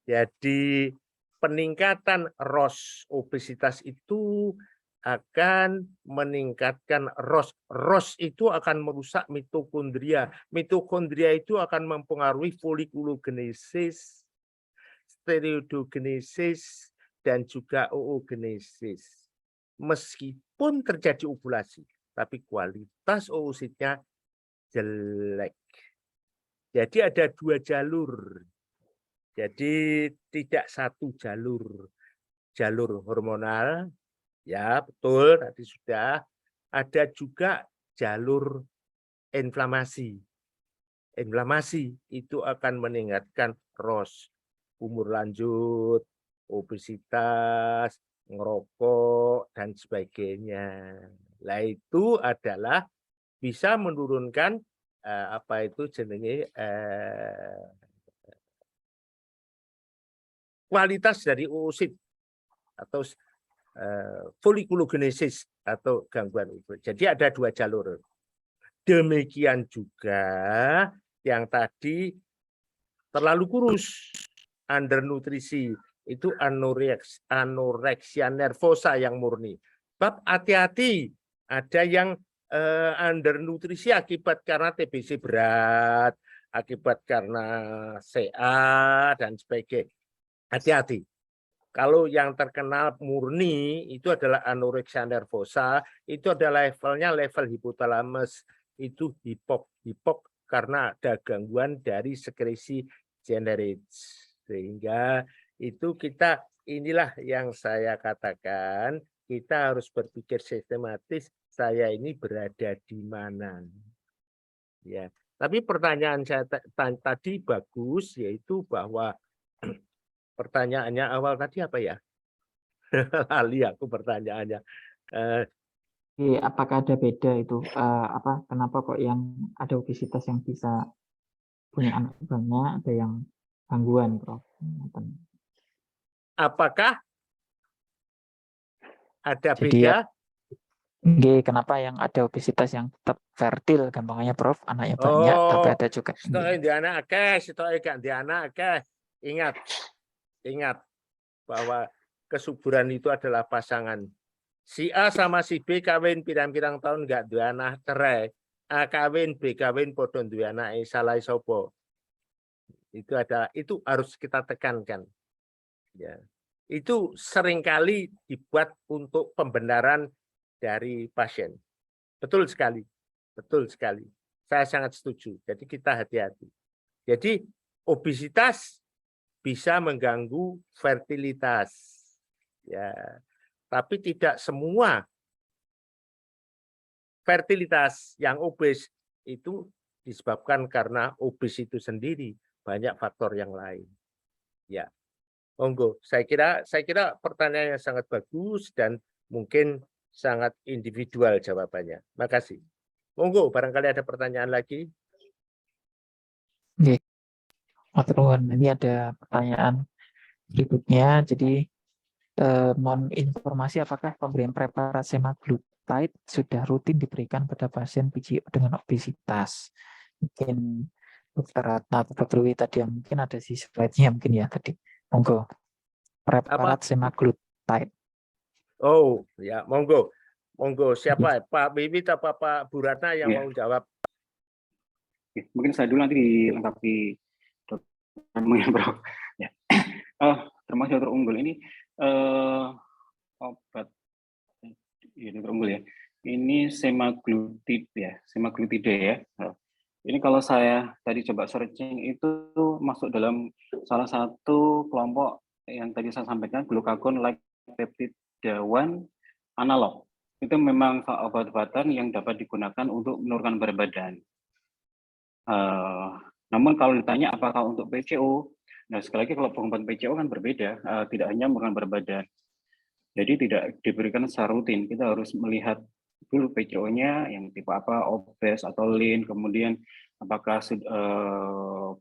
Jadi peningkatan ROS obesitas itu akan meningkatkan ROS. ROS itu akan merusak mitokondria. Mitokondria itu akan mempengaruhi folikulogenesis, steroidogenesis, dan juga oogenesis. Meskipun terjadi ovulasi, tapi kualitas oositnya jelek. Jadi ada 2 jalur. Jadi tidak satu jalur. Jalur hormonal Ya, betul, tadi sudah. Ada juga jalur inflamasi. Inflamasi itu akan meningkatkan ROS, umur lanjut, obesitas, ngerokok, dan sebagainya. Nah, itu adalah bisa menurunkan apa itu jenenge kualitas dari oosit atau folikulogenesis atau gangguan usus. Jadi ada 2 jalur. Demikian juga yang tadi terlalu kurus, undernutrisi, itu anoreksia nervosa yang murni. Bab hati-hati, ada yang undernutrisi akibat karena TBC berat, akibat karena CA dan sebagainya. Hati-hati. Kalau yang terkenal murni itu adalah anoreksia nervosa, itu adalah level hipotalamus, itu hipok karena ada gangguan dari sekresi generate. Sehingga itu inilah yang saya katakan, kita harus berpikir sistematis, saya ini berada di mana. Ya, tapi pertanyaan saya tadi bagus, yaitu bahwa pertanyaannya awal tadi apa ya? Lali aku pertanyaannya. Apakah ada beda itu? Kenapa kok yang ada obesitas yang bisa punya anak banyak, ada yang gangguan, Prof? Apakah ada Jadi beda? kenapa yang ada obesitas yang tetap fertil, gampangnya Prof, anaknya banyak, tapi ada juga. Sitoke di anak akeh, sitoke gak di anak akeh. Ingat bahwa kesuburan itu adalah pasangan. Si A sama si B kawin pirang-pirang tahun nggak duwe anak, cerai. A kawin, B kawin padha duwe anake, salah sapa. Itu harus kita tekankan. Ya. Itu seringkali dibuat untuk pembenaran dari pasien. Betul sekali. Betul sekali. Saya sangat setuju. Jadi kita hati-hati. Jadi obesitas bisa mengganggu fertilitas. Ya. Tapi tidak semua fertilitas yang obes itu disebabkan karena obes itu sendiri, banyak faktor yang lain. Ya. Monggo, saya kira pertanyaan yang sangat bagus dan mungkin sangat individual jawabannya. Makasih. Monggo, barangkali ada pertanyaan lagi. Oke. Ini ada pertanyaan berikutnya. Jadi mohon informasi apakah pemberian preparat semaglutide sudah rutin diberikan pada pasien PCO dengan obesitas? Mungkin Dr. Ratna atau Dr. Wi tadi yang mungkin ada di slide-nya mungkin ya tadi. Monggo. Preparat semaglutide. Oh, ya, monggo. Monggo, siapa? Pak Wiwit apa Pak Bu Ratna yang mau jawab? Mungkin saya dulu nanti dilengkapi dokternya, Bro. Ya. Termasuk dokter unggul ini obat dokter unggul ya. Ini semaglutide ya. Ini kalau saya tadi coba searching itu masuk dalam salah satu kelompok yang tadi saya sampaikan, glucagon-like peptide 1 analog. Itu memang obat-obatan yang dapat digunakan untuk menurunkan berat badan. Namun kalau ditanya apakah untuk PCO, nah sekali lagi kalau pengobat PCO kan berbeda, tidak hanya menurunkan berat badan. Jadi tidak diberikan secara rutin, kita harus melihat dulu PCO-nya yang tipe apa, obes atau lean, kemudian apakah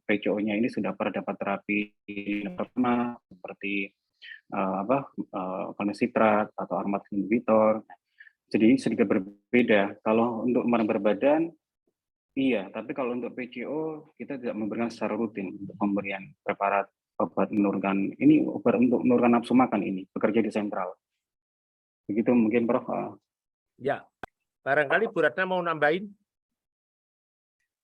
PCO-nya ini sudah pernah dapat terapi pertama seperti kalsitrat atau aromat inhibitor. Jadi sedikit berbeda. Kalau untuk menurunkan berat badan, iya, tapi kalau untuk PCO kita tidak memberikan secara rutin untuk pemberian preparat obat menurunkan ini, obat untuk menurunkan nafsu makan ini bekerja di sentral. Begitu mungkin Prof. Ya, barangkali Bu Ratna mau nambahin.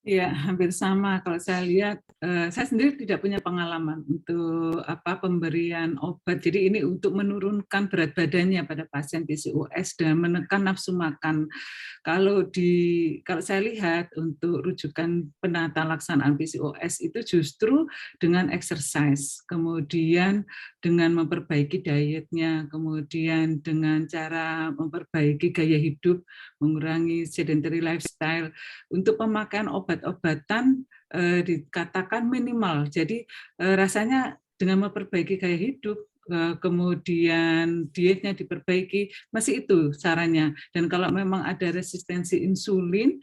Iya, hampir sama. Kalau saya lihat, saya sendiri tidak punya pengalaman untuk pemberian obat. Jadi ini untuk menurunkan berat badannya pada pasien PCOS dan menekan nafsu makan. Kalau saya lihat untuk rujukan penata laksanaan PCOS itu justru dengan exercise, kemudian dengan memperbaiki dietnya, kemudian dengan cara memperbaiki gaya hidup, mengurangi sedentary lifestyle, untuk pemakaian obat-obatan dikatakan minimal. Jadi rasanya dengan memperbaiki gaya hidup, kemudian dietnya diperbaiki, masih itu caranya. Dan kalau memang ada resistensi insulin,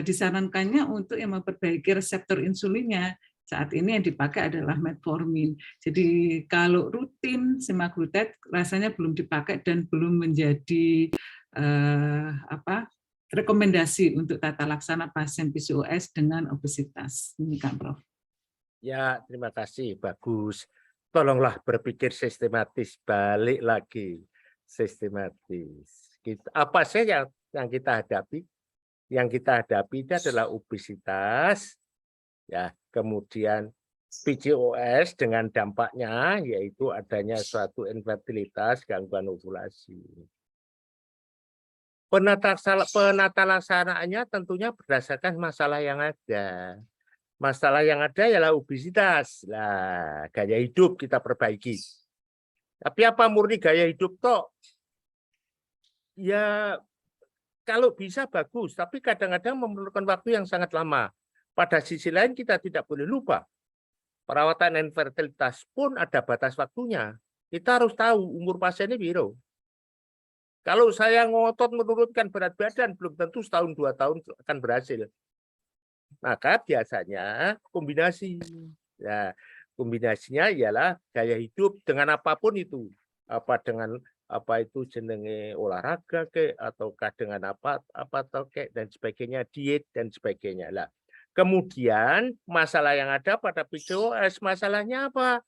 disarankannya untuk yang memperbaiki reseptor insulinnya. Saat ini yang dipakai adalah metformin. Jadi kalau rutin semaglutide rasanya belum dipakai dan belum menjadi rekomendasi untuk tata laksana pasien PCOS dengan obesitas. Demikian, Prof. Ya, terima kasih. Bagus. Tolonglah berpikir sistematis, balik lagi sistematis. Apa sih yang kita hadapi? Yang kita hadapi itu adalah obesitas, ya, kemudian PCOS dengan dampaknya yaitu adanya suatu infertilitas, gangguan ovulasi. Penata laksanaannya tentunya berdasarkan masalah yang ada. Masalah yang ada ialah obesitas. Nah, gaya hidup kita perbaiki. Tapi apa murni gaya hidup toh? Ya, kalau bisa bagus, tapi kadang-kadang memerlukan waktu yang sangat lama. Pada sisi lain kita tidak boleh lupa, perawatan infertilitas pun ada batas waktunya. Kita harus tahu umur pasiennya biru. Kalau saya ngotot menurunkan berat badan, belum tentu setahun 2 tahun akan berhasil. Maka biasanya kombinasi. Ya, kombinasinya ialah gaya hidup dengan apapun itu. Apa dengan apa itu jenenge olahraga ataukah dengan apa dan sebagainya, diet dan sebagainya lah. Kemudian masalah yang ada pada PCOS, masalahnya apa?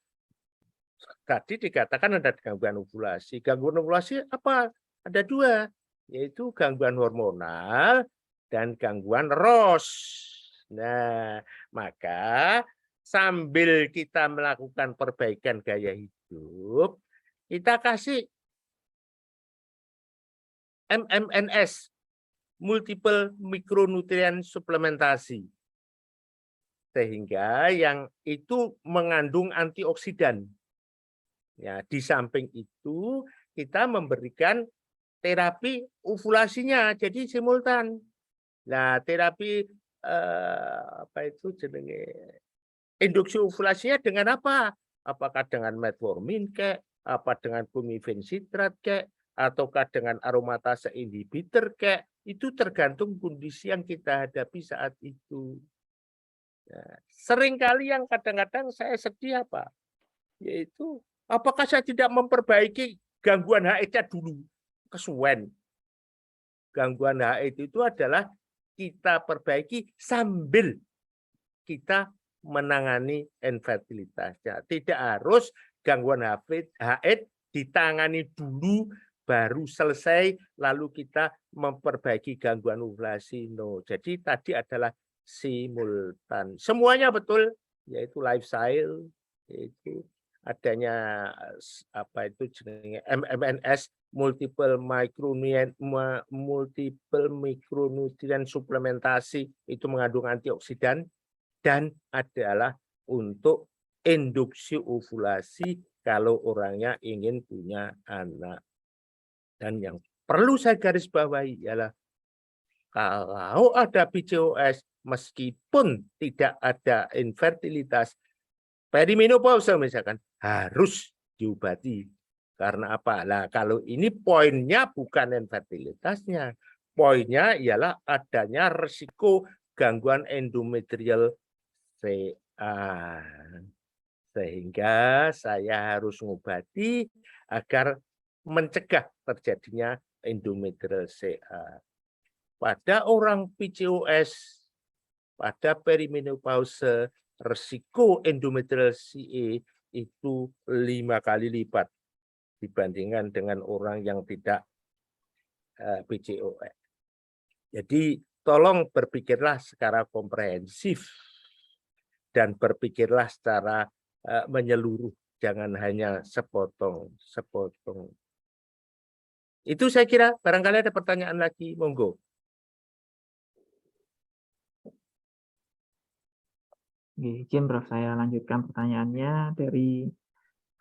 Tadi dikatakan ada gangguan ovulasi. Gangguan ovulasi apa? Ada 2, yaitu gangguan hormonal dan gangguan ROS. Nah, maka sambil kita melakukan perbaikan gaya hidup, kita kasih MMNS, multiple micronutrient suplementasi. Sehingga yang itu mengandung antioksidan. Ya, di samping itu kita memberikan terapi ovulasinya, jadi simultan. Nah, terapi induksi ovulasinya dengan apa? Apakah dengan metformin kek, apa dengan bumifen sitrat kek, ataukah dengan aromatase inhibitor kek? Itu tergantung kondisi yang kita hadapi saat itu. Nah, seringkali yang kadang-kadang saya sedih apa? Yaitu apakah saya tidak memperbaiki gangguan haidnya dulu? Kesuwen. Gangguan haid itu adalah kita perbaiki sambil kita menangani infertilitasnya. Tidak harus gangguan haid ditangani dulu baru selesai lalu kita memperbaiki gangguan ovulasi. No. Jadi tadi adalah simultan. Semuanya betul, yaitu lifestyle, yaitu adanya apa itu jenenge MMNS, multiple micronutrient suplementasi, itu mengandung antioksidan dan adalah untuk induksi ovulasi kalau orangnya ingin punya anak. Dan yang perlu saya garis bawahi ialah kalau ada PCOS meskipun tidak ada infertilitas, perimenopause misalkan harus diobati. Karena apa? Nah, kalau ini poinnya bukan infertilitasnya. Poinnya ialah adanya resiko gangguan endometrial CA. Sehingga saya harus mengobati agar mencegah terjadinya endometrial CA. Pada orang PCOS, pada perimenopause, resiko endometrial CA itu 5 kali lipat dibandingkan dengan orang yang tidak PCOS. Jadi tolong berpikirlah secara komprehensif dan berpikirlah secara menyeluruh, jangan hanya sepotong. Itu saya kira. Barangkali ada pertanyaan lagi, monggo. Izin Prof, saya lanjutkan pertanyaannya dari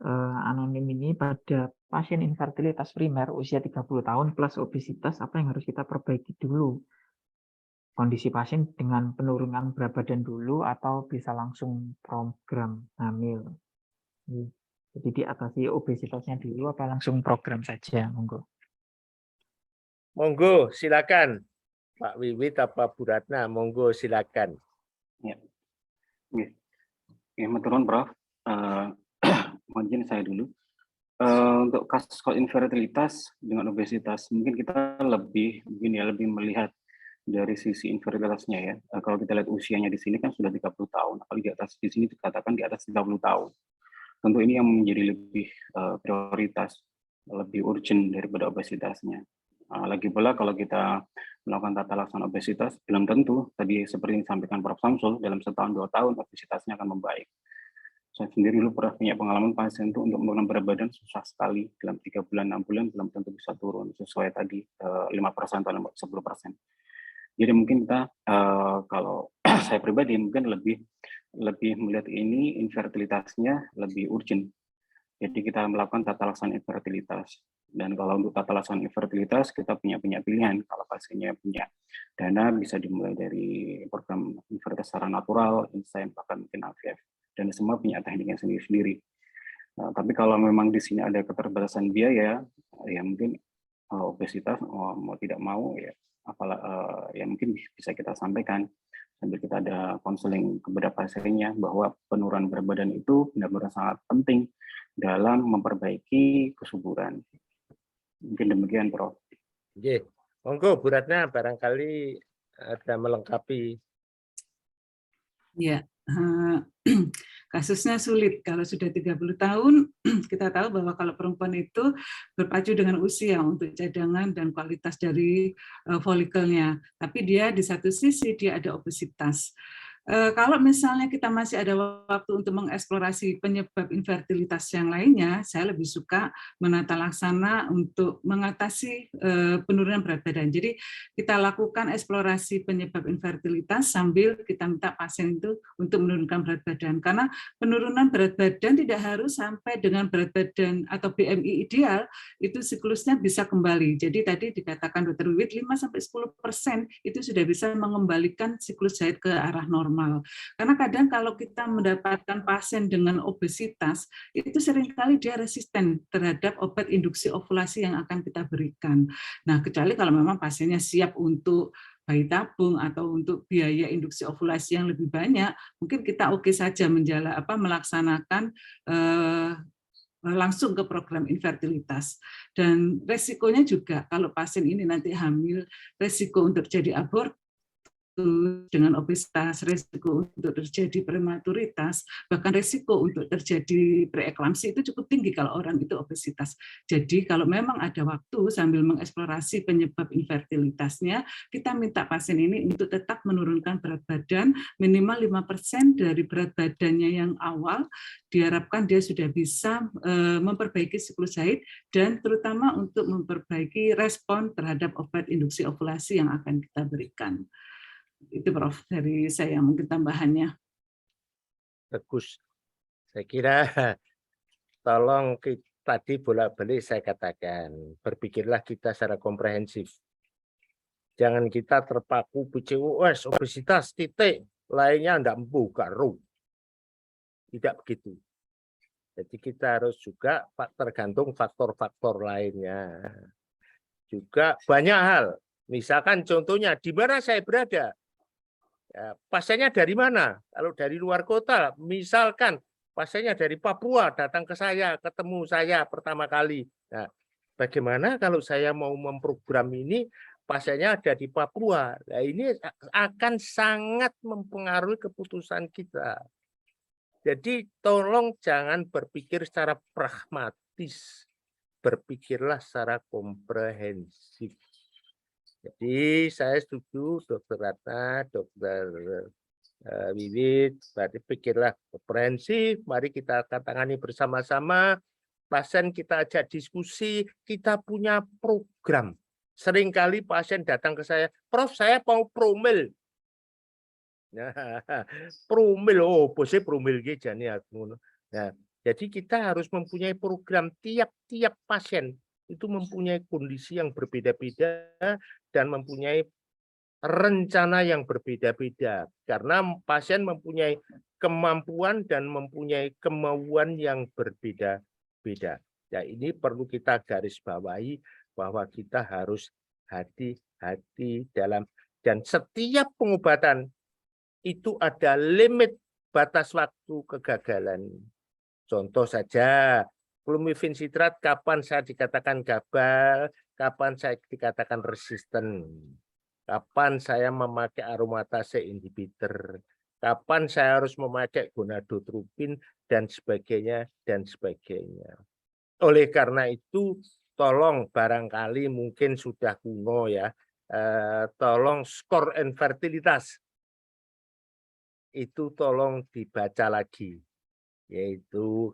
anonim ini pada pasien infertilitas primer usia 30 tahun plus obesitas, apa yang harus kita perbaiki dulu? Kondisi pasien dengan penurunan berat badan dulu atau bisa langsung program hamil? Jadi diatasi obesitasnya dulu apa langsung program saja? Monggo. Monggo, silakan. Pak Wiwit apa Bu Ratna? Monggo, silakan. Ya, matur nuwun Prof. Mohon izin saya dulu. Untuk kasus infertilitas dengan obesitas, mungkin kita lebih melihat dari sisi infertilitasnya ya. Kalau kita lihat usianya di sini kan sudah 30 tahun, apalagi di atas di sini dikatakan di atas 30 tahun. Tentu ini yang menjadi lebih prioritas, lebih urgent daripada obesitasnya. Lagi pula kalau kita melakukan tata laksana obesitas, belum tentu tadi seperti yang disampaikan Prof. Samsul, dalam setahun 2 tahun obesitasnya akan membaik. Saya sendiri dulu pernah punya pengalaman pasien itu untuk menurunkan berat badan susah sekali, dalam 3 bulan, 6 bulan belum tentu bisa turun sesuai tadi 5% atau 10%. Jadi mungkin kita kalau saya pribadi mungkin lebih melihat ini infertilitasnya lebih urgent. Jadi kita melakukan tata laksana infertilitas. Dan kalau untuk tata laksana infertilitas kita punya pilihan. Kalau pasiennya punya dana bisa dimulai dari program infertilitas secara natural, InStem, bahkan mungkin IVF. Dan semua punya tekniknya sendiri-sendiri. Tapi kalau memang di sini ada keterbatasan biaya, ya mungkin obesitas mau tidak mau ya ya mungkin bisa kita sampaikan sambil kita ada konseling kepada pasiennya bahwa penurunan berat badan itu benar-benar sangat penting dalam memperbaiki kesuburan. Mungkin demikian, Prof. Oke, monggo Bu Ratna barangkali ada melengkapi. Ya, kasusnya sulit. Kalau sudah 30 tahun, kita tahu bahwa kalau perempuan itu berpacu dengan usia untuk cadangan dan kualitas dari folikelnya. Tapi dia di satu sisi dia ada obesitas. Kalau misalnya kita masih ada waktu untuk mengeksplorasi penyebab infertilitas yang lainnya, saya lebih suka menata laksana untuk mengatasi penurunan berat badan. Jadi kita lakukan eksplorasi penyebab infertilitas sambil kita minta pasien itu untuk menurunkan berat badan. Karena penurunan berat badan tidak harus sampai dengan berat badan atau BMI ideal, itu siklusnya bisa kembali. Jadi tadi dikatakan Dr. Wiwit 5-10% itu sudah bisa mengembalikan siklus haid ke arah normal. Karena kadang kalau kita mendapatkan pasien dengan obesitas, itu seringkali dia resisten terhadap obat induksi ovulasi yang akan kita berikan. Nah, kecuali kalau memang pasiennya siap untuk bayi tabung atau untuk biaya induksi ovulasi yang lebih banyak, mungkin kita oke saja melaksanakan langsung ke program infertilitas. Dan resikonya juga kalau pasien ini nanti hamil, resiko untuk jadi abortus dengan obesitas, risiko untuk terjadi prematuritas, bahkan risiko untuk terjadi preeklamsi itu cukup tinggi kalau orang itu obesitas. Jadi kalau memang ada waktu sambil mengeksplorasi penyebab infertilitasnya, kita minta pasien ini untuk tetap menurunkan berat badan minimal 5% dari berat badannya yang awal. Diharapkan dia sudah bisa memperbaiki siklus haid dan terutama untuk memperbaiki respon terhadap obat induksi ovulasi yang akan kita berikan. Itu Prof dari saya mungkin tambahannya. Bagus. Saya kira tolong tadi bolak-balik saya katakan, berpikirlah kita secara komprehensif. Jangan kita terpaku PCOS, obesitas, titik, lainnya enggak membuka ruh. Tidak begitu. Jadi kita harus juga tergantung faktor-faktor lainnya. Juga banyak hal. Misalkan contohnya, di mana saya berada? Ya, pasiennya dari mana? Kalau dari luar kota, misalkan pasiennya dari Papua datang ke saya, ketemu saya pertama kali. Nah, bagaimana kalau saya mau memprogram ini, pasiennya ada di Papua? Nah, ini akan sangat mempengaruhi keputusan kita. Jadi tolong jangan berpikir secara pragmatis, berpikirlah secara komprehensif. Jadi saya setuju Dr. Ratna, Dr. Wiwit, berarti pikirlah komprehensif, mari kita tangani bersama-sama, pasien kita ajak diskusi, kita punya program. Seringkali pasien datang ke saya, Prof saya mau promil. Nah, promil, oh bosnya promil gitu nih aku. Nah, Jadi kita harus mempunyai program tiap-tiap pasien itu mempunyai kondisi yang berbeda-beda dan mempunyai rencana yang berbeda-beda. Karena pasien mempunyai kemampuan dan mempunyai kemauan yang berbeda-beda. Ya, ini perlu kita garis bawahi bahwa kita harus hati-hati dalam, dan setiap pengobatan itu ada limit batas waktu kegagalan. Contoh saja, clomiphene citrat kapan saya dikatakan gagal, kapan saya dikatakan resisten, kapan saya memakai aromatase inhibitor, kapan saya harus memakai gonadotropin, dan sebagainya, dan sebagainya. Oleh karena itu, tolong barangkali mungkin sudah kuno ya, tolong skor infertilitas itu tolong dibaca lagi, yaitu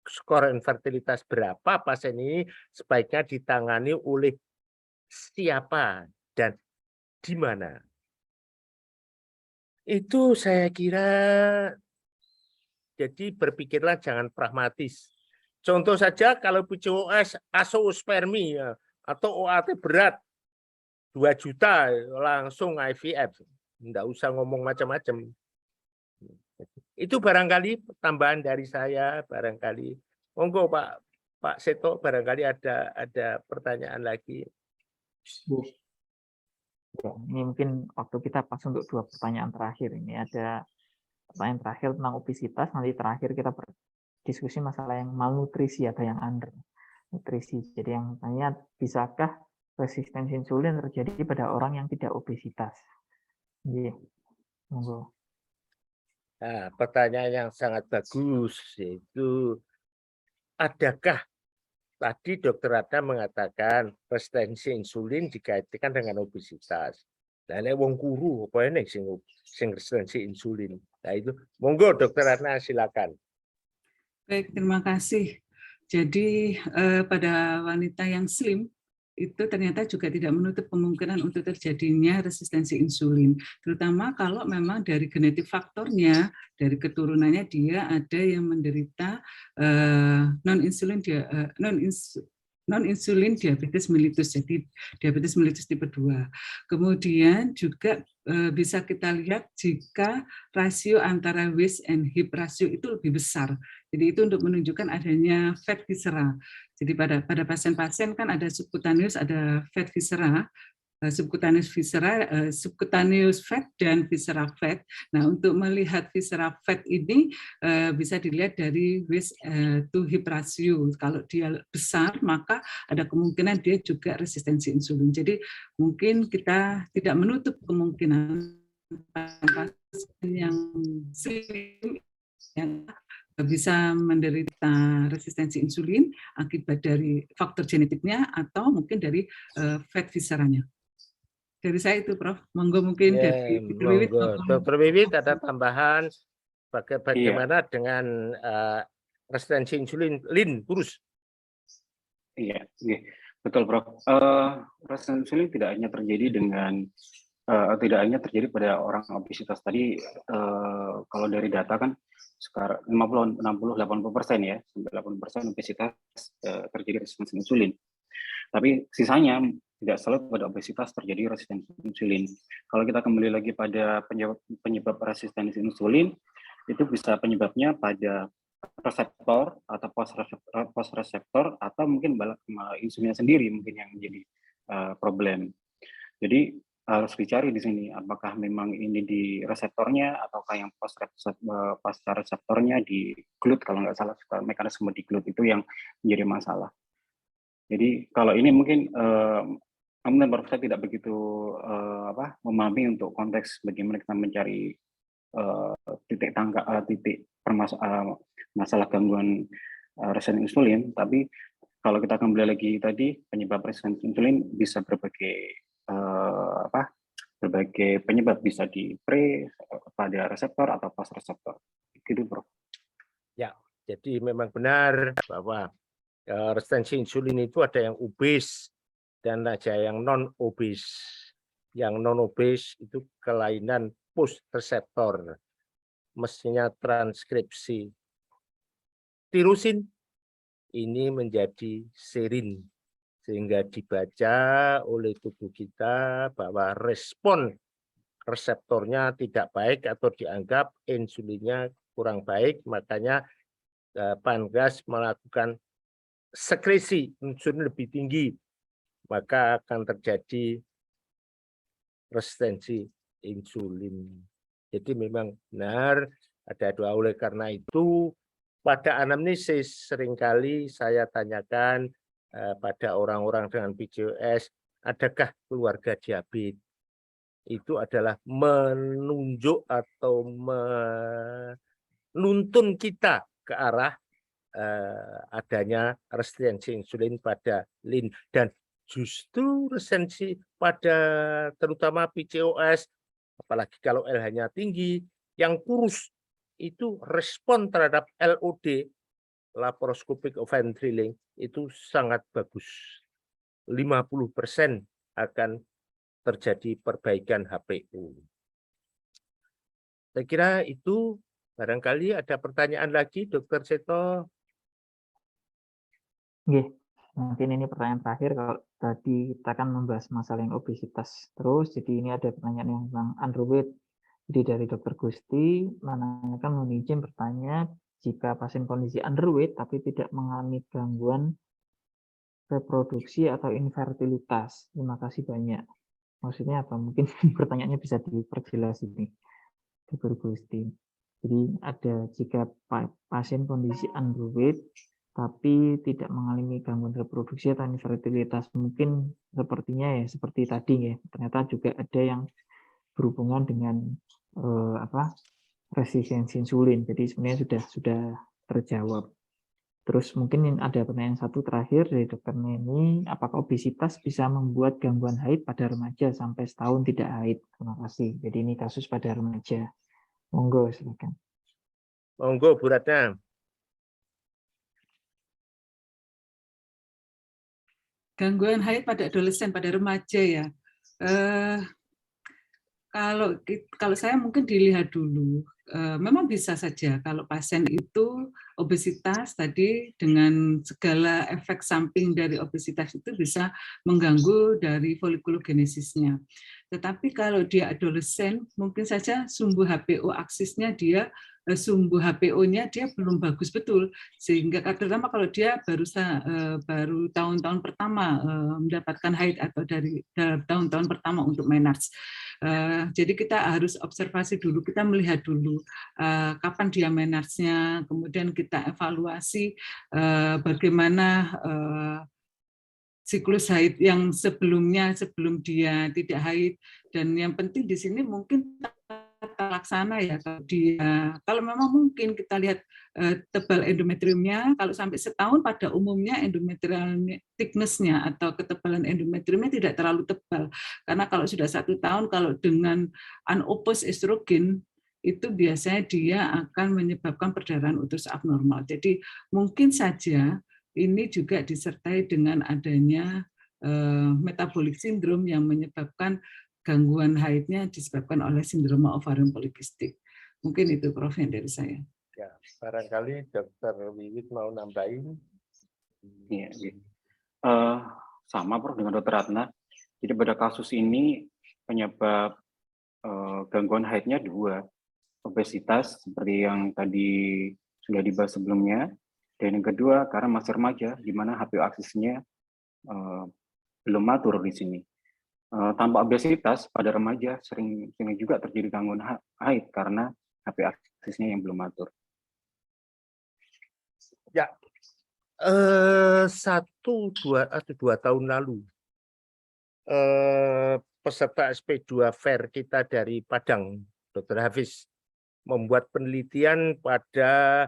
skor infertilitas berapa pasien ini sebaiknya ditangani oleh siapa dan di mana. Itu saya kira, jadi berpikirlah jangan pragmatis. Contoh saja kalau PCOS azoospermi ya, atau OAT berat 2 juta langsung IVF. Enggak usah ngomong macam-macam. Itu barangkali tambahan dari saya, barangkali. Monggo Pak Seto, barangkali ada pertanyaan lagi. Ya, ini mungkin waktu kita pas untuk 2 pertanyaan terakhir. Ini ada pertanyaan terakhir tentang obesitas, nanti terakhir kita berdiskusi masalah yang malnutrisi atau yang undernutrisi. Jadi yang tanya, bisakah resistensi insulin terjadi pada orang yang tidak obesitas? Iya, monggo. Nah, pertanyaan yang sangat bagus, yaitu adakah tadi Dokter Ratna mengatakan resistensi insulin dikaitkan dengan obesitas. Nah, ini wong kuru apa ini sing resistensi insulin. Nah, itu monggo Dokter Ratna silakan. Baik, terima kasih. Jadi pada wanita yang slim itu ternyata juga tidak menutup kemungkinan untuk terjadinya resistensi insulin, terutama kalau memang dari genetik faktornya, dari keturunannya dia ada yang menderita non-insulin diabetes mellitus, jadi diabetes mellitus tipe 2. Kemudian juga bisa kita lihat jika rasio antara waist and hip rasio itu lebih besar. Jadi itu untuk menunjukkan adanya fat viscera. Jadi pada pasien-pasien kan ada subcutaneous, ada fat viscera, subcutaneous fat dan visceral fat. Nah, untuk melihat visceral fat ini bisa dilihat dari waist to hip ratio. Kalau dia besar, maka ada kemungkinan dia juga resistensi insulin. Jadi mungkin kita tidak menutup kemungkinan pasien yang slim yang bisa menderita resistensi insulin akibat dari faktor genetiknya atau mungkin dari fat visceranya. Dari saya itu, Prof. Monggo mungkin dari Dr. Wiwit ada tambahan bagaimana dengan resistensi insulin, Lin, Kurus? Iya, betul, Prof. Resistensi insulin tidak hanya terjadi pada orang obesitas tadi. Kalau dari data kan sekarang 50, 60, 80% ya, sampai 80% obesitas terjadi resistensi insulin. Tapi sisanya tidak selalu pada obesitas terjadi resistensi insulin. Kalau kita kembali lagi pada penyebab resistensi insulin, itu bisa penyebabnya pada reseptor atau post reseptor atau mungkin insulinnya sendiri mungkin yang menjadi problem. Jadi harus dicari di sini apakah memang ini di reseptornya ataukah yang pasca reseptornya di GLUT, kalau nggak salah mekanisme di GLUT itu yang menjadi masalah. Jadi kalau ini mungkin namun saya tidak begitu memahami untuk konteks bagaimana kita mencari titik masalah gangguan resistensi insulin. Tapi kalau kita kembali lagi tadi, penyebab resistensi insulin bisa berbagai penyebab, bisa di pada reseptor atau post reseptor. Gitu, Bro. Ya, jadi memang benar bahwa resistensi insulin itu ada yang obes dan ada yang non obes. Yang non obes itu kelainan post reseptor, mestinya transkripsi tirosin ini menjadi serin, sehingga dibaca oleh tubuh kita bahwa respon reseptornya tidak baik atau dianggap insulinnya kurang baik, makanya pankreas melakukan sekresi insulin lebih tinggi, maka akan terjadi resistensi insulin. Jadi memang benar ada dua. Oleh karena itu pada anamnesis seringkali saya tanyakan pada orang-orang dengan PCOS, adakah keluarga diabetes? Itu adalah menunjuk atau menuntun kita ke arah adanya resistensi insulin pada lin, dan justru resistensi pada terutama PCOS, apalagi kalau LH-nya tinggi, yang kurus itu respon terhadap LOD, laparoscopic oven drilling, itu sangat bagus. 50% akan terjadi perbaikan HPO. Saya kira itu. Barangkali ada pertanyaan lagi, Dr. Seto. Oke, mungkin ini pertanyaan terakhir. Kalau tadi kita akan membahas masalah yang obesitas terus, jadi ini ada pertanyaan yang tentang underweight. Jadi dari Dr. Gusti menanyakan, mohon izin bertanya, jika pasien kondisi underweight tapi tidak mengalami gangguan reproduksi atau infertilitas. Terima kasih banyak. Maksudnya apa? Mungkin pertanyaannya bisa diperjelas ini, Dr. Gusti. Jadi ada jika pasien kondisi underweight tapi tidak mengalami gangguan reproduksi atau infertilitas, mungkin sepertinya ya seperti tadi ya, ternyata juga ada yang berhubungan dengan resistensi insulin. Jadi sebenarnya sudah terjawab. Terus mungkin ada pertanyaan satu terakhir dari Dr. Neni, apakah obesitas bisa membuat gangguan haid pada remaja sampai setahun tidak haid? Terima kasih. Jadi ini kasus pada remaja. Monggo silakan. Monggo Bu Ratna. Gangguan haid pada adolesen, pada remaja ya. Kalau saya mungkin dilihat dulu, memang bisa saja kalau pasien itu obesitas tadi dengan segala efek samping dari obesitas itu bisa mengganggu dari folikulogenesisnya. Tetapi kalau dia adolesen, mungkin saja sumbu HPO aksisnya dia sumbu HPO-nya dia belum bagus betul, sehingga terutama kalau dia baru tahun-tahun pertama mendapatkan haid atau dari tahun-tahun pertama untuk menarche. Jadi kita harus observasi dulu, kita melihat dulu kapan dia menarche-nya, kemudian kita evaluasi bagaimana siklus haid yang sebelumnya sebelum dia tidak haid, dan yang penting di sini mungkin tata laksana ya, kalau memang mungkin kita lihat tebal endometriumnya, kalau sampai setahun pada umumnya endometrial thickness-nya atau ketebalan endometriumnya tidak terlalu tebal, karena kalau sudah 1 tahun kalau dengan unopposed estrogen itu biasanya dia akan menyebabkan perdarahan uterus abnormal. Jadi mungkin saja ini juga disertai dengan adanya metabolic syndrome yang menyebabkan gangguan haidnya disebabkan oleh sindrom ovarium polikistik. Mungkin itu Prof yang dari saya. Ya, barangkali Dr. Wiwit mau nambahin. Iya, iya. Sama Prof dengan Dr. Ratna. Jadi pada kasus ini penyebab gangguan haidnya 2. Obesitas seperti yang tadi sudah dibahas sebelumnya. Dan yang kedua, karena masih remaja, di mana HPO aksisnya belum matur di sini. Tanpa obesitas pada remaja sering juga terjadi gangguan haid karena HPO aksisnya yang belum matur. Ya, 2 tahun lalu peserta SP2 FAIR kita dari Padang, Dr. Hafiz, membuat penelitian pada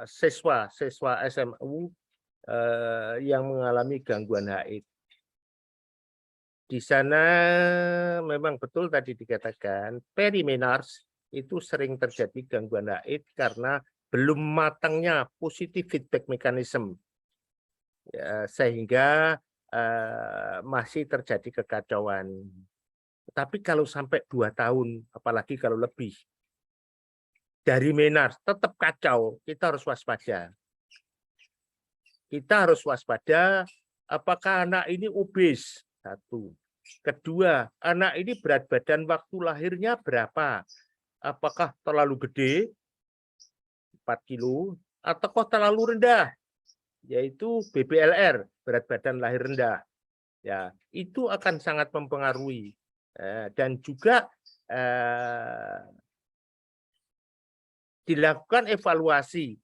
siswa SMU yang mengalami gangguan haid. Di sana memang betul tadi dikatakan perimenarche itu sering terjadi gangguan haid karena belum matangnya positive feedback mechanism, ya, sehingga masih terjadi kekacauan. Tapi kalau sampai 2 tahun, apalagi kalau lebih, dari Menars tetap kacau, kita harus waspada. Kita harus waspada apakah anak ini obes, satu. Kedua, anak ini berat badan waktu lahirnya berapa? Apakah terlalu gede, 4 kilo, atau terlalu rendah, yaitu BBLR, berat badan lahir rendah. Ya, itu akan sangat mempengaruhi. Dan juga dilakukan evaluasi,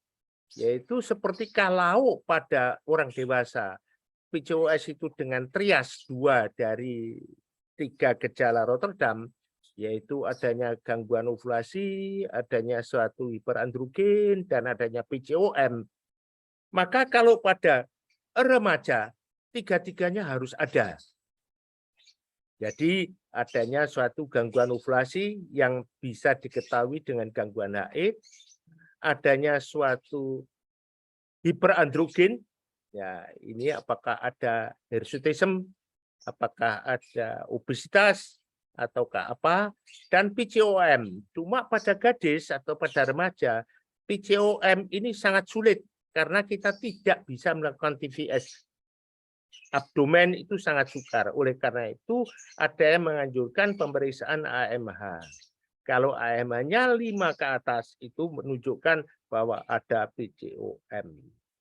yaitu seperti kalau pada orang dewasa, PCOS itu dengan trias 2 dari 3 gejala Rotterdam, yaitu adanya gangguan ovulasi, adanya suatu hiperandrogen, dan adanya PCOM. Maka kalau pada remaja, tiga-tiganya harus ada. Jadi adanya suatu gangguan ovulasi yang bisa diketahui dengan gangguan HE, adanya suatu hiperandrogen, ya ini apakah ada hirsutism, apakah ada obesitas, ataukah apa, dan PCOM. Cuma pada gadis atau pada remaja, PCOM ini sangat sulit karena kita tidak bisa melakukan TVS. Abdomen itu sangat sukar. Oleh karena itu, ada yang menganjurkan pemeriksaan AMH. Kalau AMH-nya 5 ke atas, itu menunjukkan bahwa ada PCOM.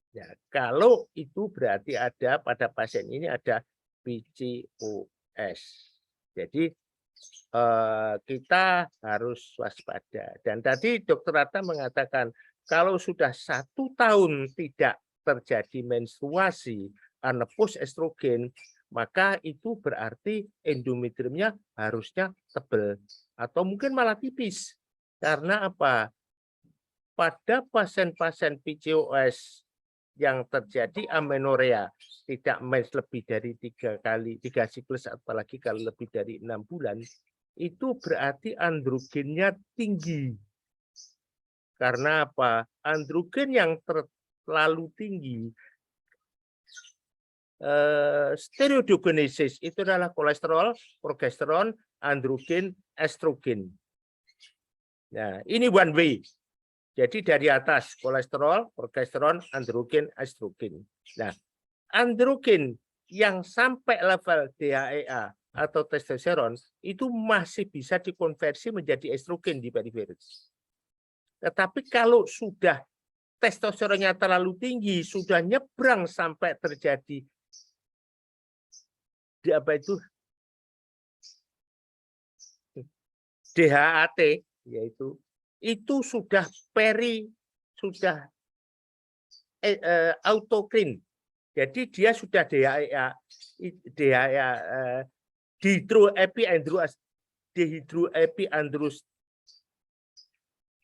Ya, kalau itu berarti ada pada pasien ini ada PCOS. Jadi kita harus waspada. Dan tadi Dr. Atta mengatakan kalau sudah 1 tahun tidak terjadi menstruasi, anepus estrogen, maka itu berarti endometriumnya harusnya tebal atau mungkin malah tipis. Karena apa? Pada pasien-pasien PCOS yang terjadi amenorea, tidak mens lebih dari 3 siklus, apalagi kalau lebih dari 6 bulan, itu berarti androgennya tinggi. Karena apa? Androgen yang terlalu tinggi, steroidogenesis itu adalah kolesterol, progesteron, androgen, estrogen. Nah, ini one way. Jadi dari atas kolesterol, progesteron, androgen, estrogen. Nah, androgen yang sampai level DHEA atau testosteron itu masih bisa dikonversi menjadi estrogen di periferis. Tetapi kalau sudah testosteronnya terlalu tinggi, sudah nyebrang sampai terjadi DHAT, yaitu itu sudah autokrin. Jadi dia sudah DHEA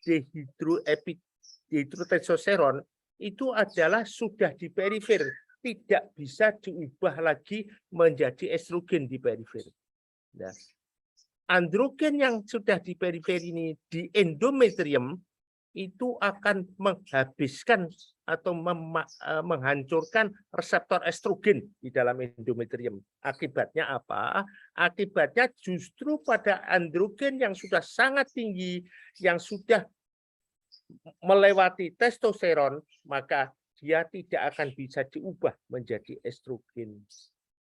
dihidrotestosteron itu adalah sudah di perifer, tidak bisa diubah lagi menjadi estrogen di perifer. Nah, androgen yang sudah di perifer ini di endometrium itu akan menghabiskan atau menghancurkan reseptor estrogen di dalam endometrium. Akibatnya apa? Akibatnya justru pada androgen yang sudah sangat tinggi, yang sudah melewati testosteron, maka dia tidak akan bisa diubah menjadi estrogen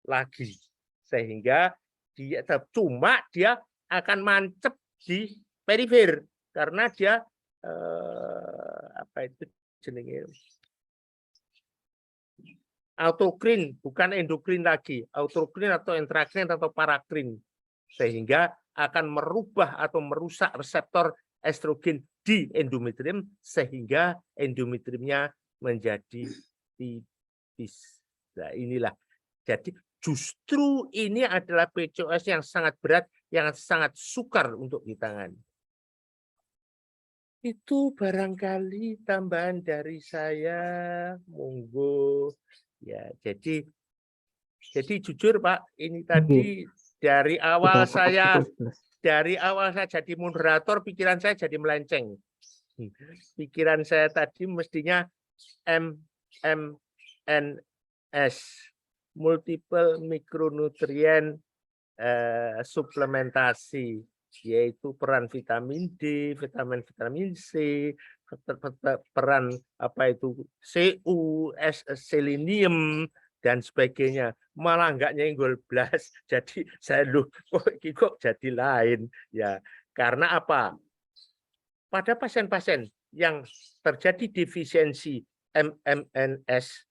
lagi. Sehingga dia akan mancep di perifer karena dia autokrin, bukan endokrin lagi, autokrin atau intrakrin atau parakrin, sehingga akan merubah atau merusak reseptor estrogen di endometrium sehingga endometriumnya menjadi tipis. Nah, inilah. Jadi justru ini adalah PCOS yang sangat berat, yang sangat sukar untuk ditangani. Itu barangkali tambahan dari saya, monggo. Ya, jadi jujur Pak, ini tadi dari awal saya jadi moderator, pikiran saya jadi melenceng. Pikiran saya tadi mestinya MMNS, multiple mikronutrien suplementasi. yaitu peran vitamin D, vitamin C, peran apa itu Cu, selenium dan sebagainya. Malah enggak nyenggol blas. Jadi saya kok jadi lain ya. Karena apa? Pada pasien-pasien yang terjadi defisiensi MMNS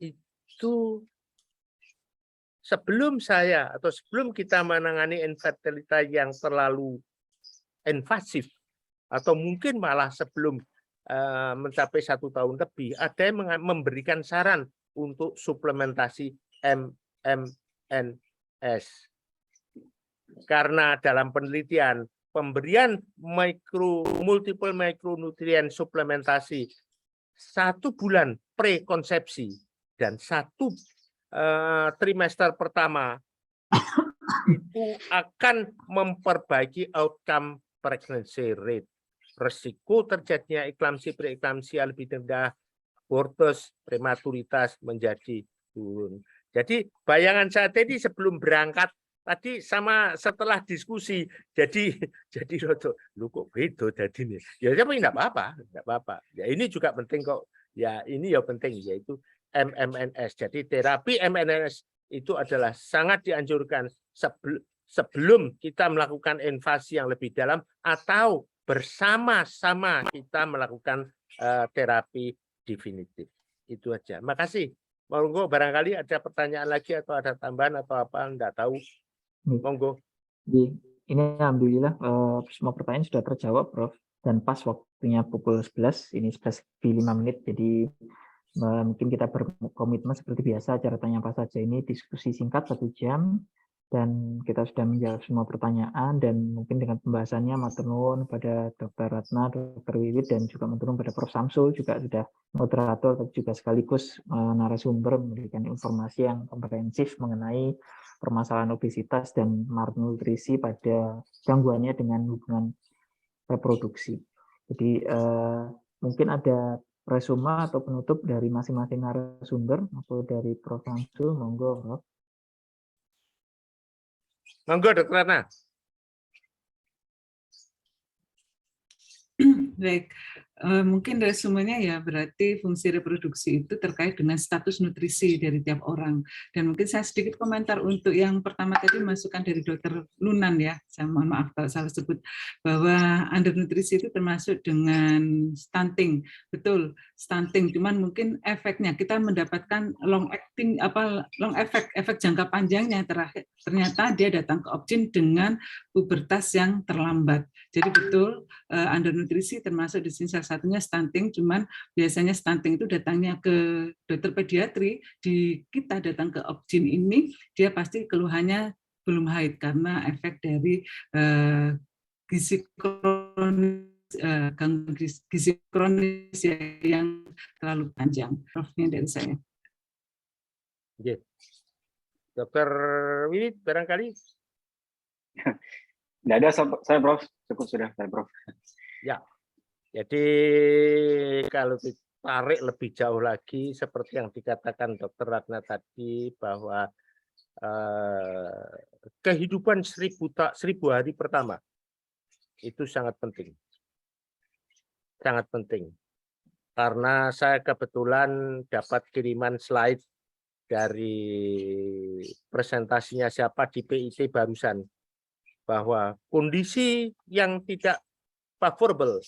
itu sebelum kita menangani infertilitas yang terlalu invasif atau mungkin malah sebelum mencapai 1 tahun lebih, ada yang memberikan saran untuk suplementasi MMNS. Karena dalam penelitian pemberian multiple micronutrien suplementasi 1 bulan prekonsepsi dan 1 trimester pertama itu akan memperbaiki outcome pregnancy rate. Resiko terjadinya eklamsi, preeklamsia lebih rendah, abortus, prematuritas menjadi turun. Jadi bayangan saya tadi sebelum berangkat tadi sama setelah diskusi jadi lu kok beda jadi nih. Ya tapi enggak apa-apa. Ya ini juga penting kok. Ya ini ya penting yaitu MMNS. Jadi terapi MMNS itu adalah sangat dianjurkan sebelum kita melakukan invasi yang lebih dalam atau bersama-sama kita melakukan terapi definitif. Itu aja. Makasih. Monggo barangkali ada pertanyaan lagi atau ada tambahan atau apa, enggak tahu. Monggo. Ini alhamdulillah semua pertanyaan sudah terjawab, Prof. Dan pas waktunya pukul 11, ini 11:05 menit. Jadi mungkin kita berkomitmen seperti biasa, acara tanya apa saja ini diskusi singkat 1 jam. Dan kita sudah menjawab semua pertanyaan dan mungkin dengan pembahasannya matur nuwun pada Dr. Ratna, Dr. Wiwit dan juga matur nuwun pada Prof. Samsul juga sudah moderator tapi juga sekaligus narasumber memberikan informasi yang komprehensif mengenai permasalahan obesitas dan malnutrisi pada gangguannya dengan hubungan reproduksi. Jadi mungkin ada resume atau penutup dari masing-masing narasumber atau dari Prof. Samsul, monggo Prof. Monggo Dr. Ratna. Baik, mungkin resumenya ya berarti fungsi reproduksi itu terkait dengan status nutrisi dari tiap orang. Dan mungkin saya sedikit komentar untuk yang pertama tadi masukan dari Dr. Lunan ya, saya mohon maaf kalau salah sebut, bahwa undernutrisi itu termasuk dengan stunting. Betul, stunting, cuman mungkin efeknya kita mendapatkan long efek jangka panjangnya terakhir. Ternyata dia datang ke Opjin dengan pubertas yang terlambat. Jadi betul undernutrisi termasuk di sini salah satunya stunting, cuman biasanya stunting itu datangnya ke dokter pediatri, di kita datang ke Opjin ini dia pasti keluhannya belum haid karena efek dari gizi kronis, gangguan gizi kronis yang terlalu panjang. Profnya dari saya. Dokter Wiwit barangkali. Tidak ada saya Prof, cukup sudah saya Prof. Ya, jadi kalau ditarik lebih jauh lagi seperti yang dikatakan Dr. Ratna tadi bahwa kehidupan 1000 hari pertama itu sangat penting, karena saya kebetulan dapat kiriman slide dari presentasinya siapa di PIT barusan, bahwa kondisi yang tidak favorable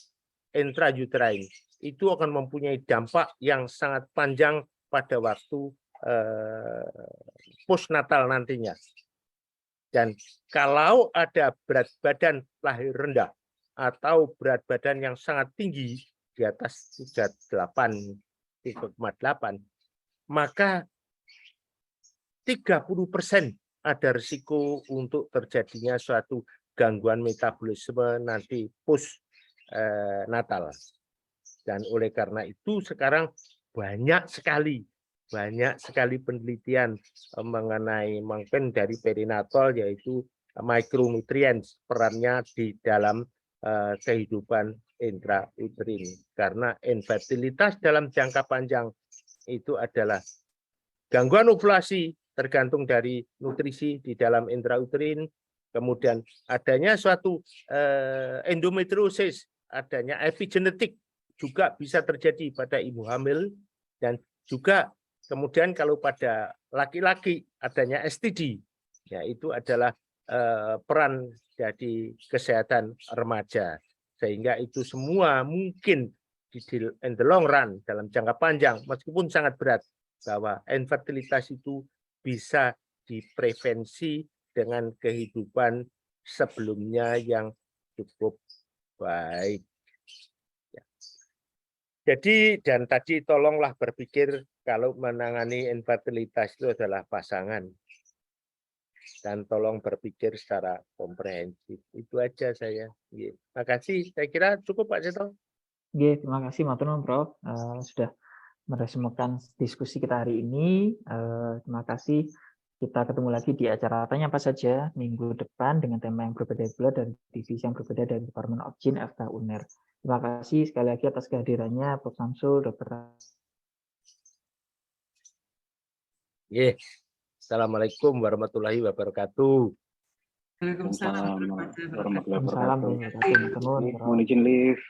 intrauterine itu akan mempunyai dampak yang sangat panjang pada waktu postnatal nantinya. Dan kalau ada berat badan lahir rendah atau berat badan yang sangat tinggi di atas 3,8, maka 30% ada risiko untuk terjadinya suatu gangguan metabolisme nanti post natal. Dan oleh karena itu sekarang banyak sekali penelitian mengenai mungkin dari perinatal yaitu mikronutrien perannya di dalam kehidupan intrauterin, karena infertilitas dalam jangka panjang itu adalah gangguan ovulasi tergantung dari nutrisi di dalam intrauterin, kemudian adanya suatu endometriosis, adanya epigenetik juga bisa terjadi pada ibu hamil, dan juga kemudian kalau pada laki-laki adanya STD, ya itu adalah peran dari kesehatan remaja, sehingga itu semua mungkin in the long run, dalam jangka panjang meskipun sangat berat, bahwa infertilitas itu bisa diprevensi dengan kehidupan sebelumnya yang cukup baik. Ya. Jadi, dan tadi tolonglah berpikir kalau menangani infertilitas itu adalah pasangan. Dan tolong berpikir secara komprehensif. Itu aja saya. Terima kasih. Saya kira cukup Pak Seto. Terima kasih matur nuwun Prof. Sudah meresumkan diskusi kita hari ini. Terima kasih. Kita ketemu lagi di acara Tanya Apa Saja minggu depan dengan tema yang berbeda pula dari divisi yang berbeda dari Departemen of Gene FK UNER. Terima kasih sekali lagi atas kehadirannya Prof. Samsul, Dr. Assalamualaikum warahmatullahi wabarakatuh. Waalaikumsalam warahmatullahi wabarakatuh. Waalaikumsalam warahmatullahi wabarakatuh. Mohon izin live.